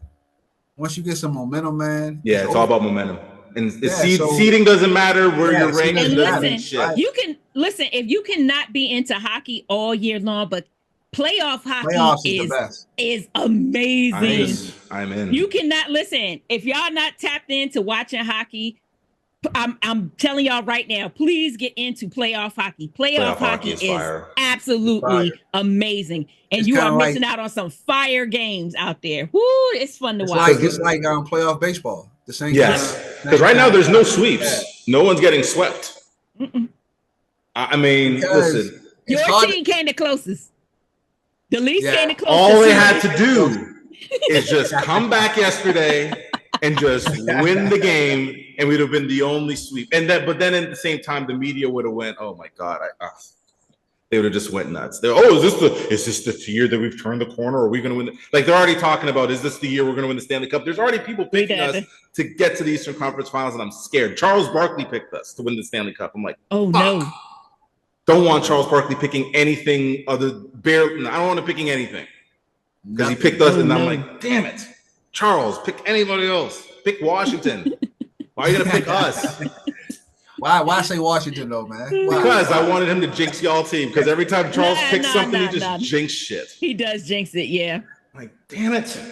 once you get some momentum, man. Yeah, it's all about momentum. And seeding doesn't matter where you're ranked. And listen, you can listen if you cannot be into hockey all year long, but playoff hockey is amazing. I'm in. You cannot listen if y'all not tapped into watching hockey. I'm telling y'all right now, please get into playoff hockey. Playoff hockey is absolutely amazing. And you are missing out on some fire games out there. Woo, it's fun to watch. It's like playoff baseball. The same. Yes, because right now there's no sweeps. Yeah. No one's getting swept. I mean, listen. Your team came the closest. The Leafs came the closest. All they had to do is just come back yesterday and just win the game, and we'd have been the only sweep. But then at the same time, the media would have went, "Oh my God!" They would have just went nuts. Is this the year that we've turned the corner? Or are we going to win? Like they're already talking about, is this the year we're going to win the Stanley Cup? There's already people picking us to get to the Eastern Conference Finals, and I'm scared. Charles Barkley picked us to win the Stanley Cup. I'm like, oh no. Don't want Charles Barkley picking anything other. I don't want him picking anything because he picked us, and I'm like, damn it, Charles, pick anybody else. Pick Washington. Why are you gonna pick us? Why say Washington though, man? Why? Because I wanted him to jinx y'all team. Because every time Charles picks something, he just jinx shit. He does jinx it, yeah. Like, damn it.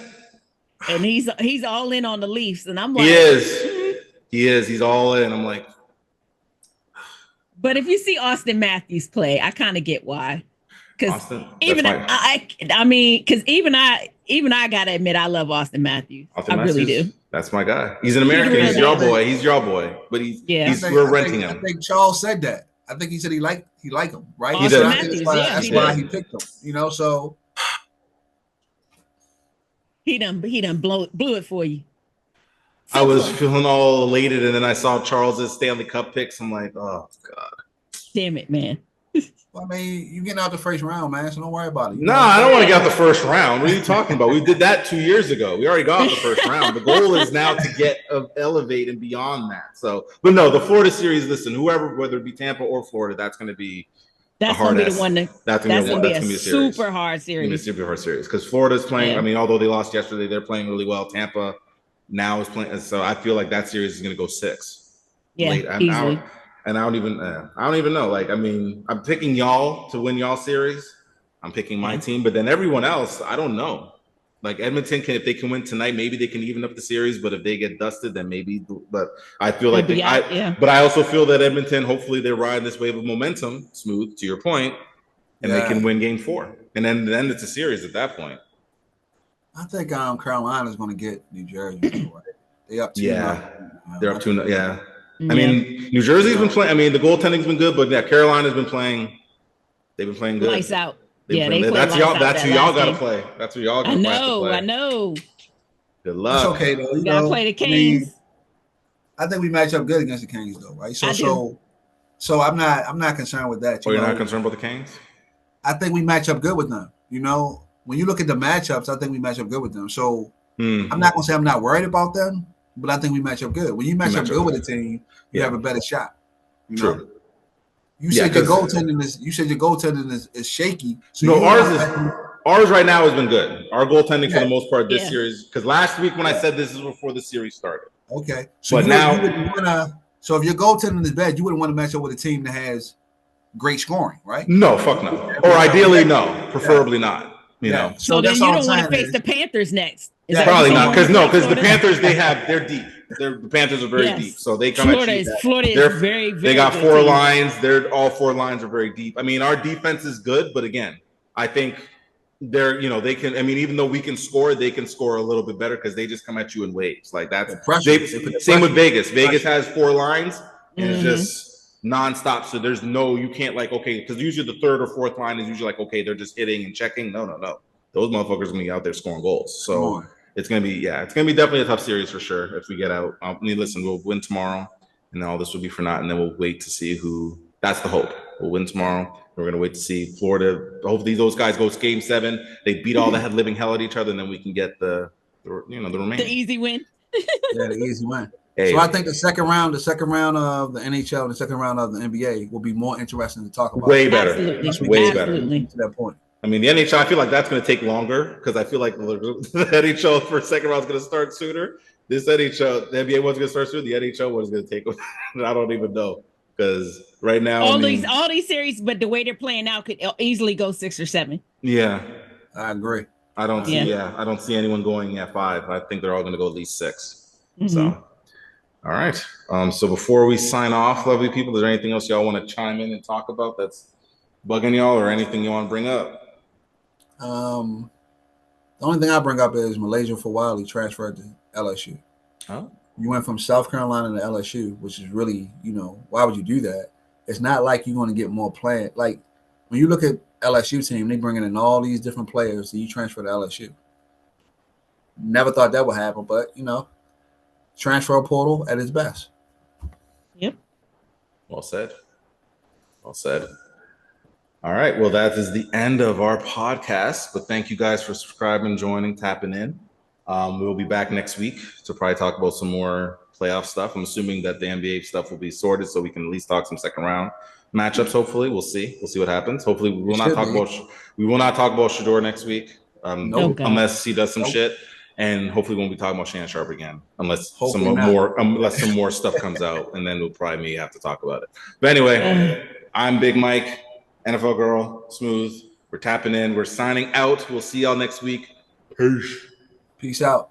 And he's all in on the Leafs, and I'm like, he is. He's all in. I'm like. But if you see Austin Matthews play, I kind of get why. Because even I gotta admit, I love Austin Matthews. I really do. That's my guy. He's an American. He's your boy. He's your boy. But we're renting him. I think Charles said that. I think he said he liked him, right? Austin Matthews, that's why he picked him. You know, so he done blew it for you. I was feeling all elated, and then I saw Charles's Stanley Cup picks. I'm like, oh God, damn it, man. Well, I mean, you getting out the first round, man, so don't worry about it. I don't want to get out the first round. What are you talking about? We did that 2 years ago. We already got out the first round. The goal is now to elevate and beyond that. So, but no, the Florida series. Listen, whether it be Tampa or Florida, that's going to be the one. That's going to be a super hard series. It's a super hard series because Florida's playing. Yeah. I mean, although they lost yesterday, they're playing really well. Tampa now is playing, so I feel like that series is going to go 6. Yeah, easily. And I don't even know. Like, I mean, I'm picking y'all to win y'all series. I'm picking my team, but then everyone else, I don't know. Like Edmonton if they can win tonight, maybe they can even up the series. But if they get dusted, then maybe. But I feel like But I also feel that Edmonton, hopefully, they're riding this wave of momentum, smooth to your point, and they can win Game 4, and then it's a series at that point. I think Carolina's going to get New Jersey. Right? They up 2-0. Yeah, they're up 2-0. Yeah. I mean, New Jersey's been playing. I mean, the goaltending's been good, but Carolina's been playing. They've been playing good. Lights out. That's y'all. That's who y'all got to play. That's who y'all got to play. I know. Good luck. It's okay though. You gotta play the Kings. I think we match up good against the Kings though, right? So I'm not concerned with that. You're not concerned about the Kings? I think we match up good with them. You know, when you look at the matchups, I think we match up good with them. So I'm not gonna say I'm not worried about them. But I think we match up good. When you match up good with a team, you have a better shot. You know? True. You said your goaltending is shaky. So no, ours right now has been good. Our goaltending for the most part this series. Because last week when I said this is before the series started. Okay. So if your goaltending is bad, you wouldn't want to match up with a team that has great scoring, right? No, fuck no. Or ideally no. Preferably not. You know. So then you don't want to face the Panthers next. Probably not, because the Panthers they're deep. The Panthers are very deep, so they come Florida is very, very. They got 4 lines. All 4 lines are very deep. I mean, our defense is good, but again, I think they can. I mean, even though we can score, they can score a little bit better because they just come at you in waves. Like that's same with Vegas. Vegas has 4 lines, and it's just nonstop. So there's you can't because usually the 3rd or 4th line is usually they're just hitting and checking. No. Those motherfuckers are gonna be out there scoring goals. So it's gonna be definitely a tough series for sure if we get out. I mean, listen, we'll win tomorrow, and then all this will be for naught, and then we'll wait to see who. That's the hope. We'll win tomorrow. We're gonna wait to see Florida. Hopefully, those guys go Game 7. They beat all the living hell at each other, and then we can get the remaining. The easy win. Yeah, the easy win. Hey. So I think the second round of the NHL, and the second round of the NBA will be more interesting to talk about. Way better. Absolutely. Way Absolutely. better. To that point. I mean, the NHL, I feel like that's going to take longer because I feel like the NHL for second round is going to start sooner. This NHL, the NBA one's going to start sooner. The NHL one is going to take. I don't even know because right now all these series, but the way they're playing now could easily go 6 or 7. Yeah, I agree. I don't see anyone going at 5. I think they're all going to go at least 6. Mm-hmm. So, all right. So before we sign off, lovely people, is there anything else y'all want to chime in and talk about that's bugging y'all, or anything you want to bring up? The only thing I bring up is Malaysia Fawali transferred to LSU. Oh. You went from South Carolina to LSU, which is really, why would you do that? It's not like you're going to get more playing. Like when you look at LSU team, they bringing in all these different players, so you transfer to LSU. Never thought that would happen, but transfer portal at its best. Yep. Well said. Well said. All right. Well, that is the end of our podcast. But thank you guys for subscribing, joining, tapping in. We'll be back next week to probably talk about some more playoff stuff. I'm assuming that the NBA stuff will be sorted so we can at least talk some second round matchups. Hopefully, we'll see. We'll see what happens. Hopefully, we will not talk about Shedeur next week, unless he does some shit. And hopefully, we won't be talking about Shannon Sharpe again, unless some more stuff comes out, and then we'll probably may have to talk about it. But anyway, I'm Big Mike, NFL Girl, Smooth. We're tapping in. We're signing out. We'll see y'all next week. Peace. Peace out.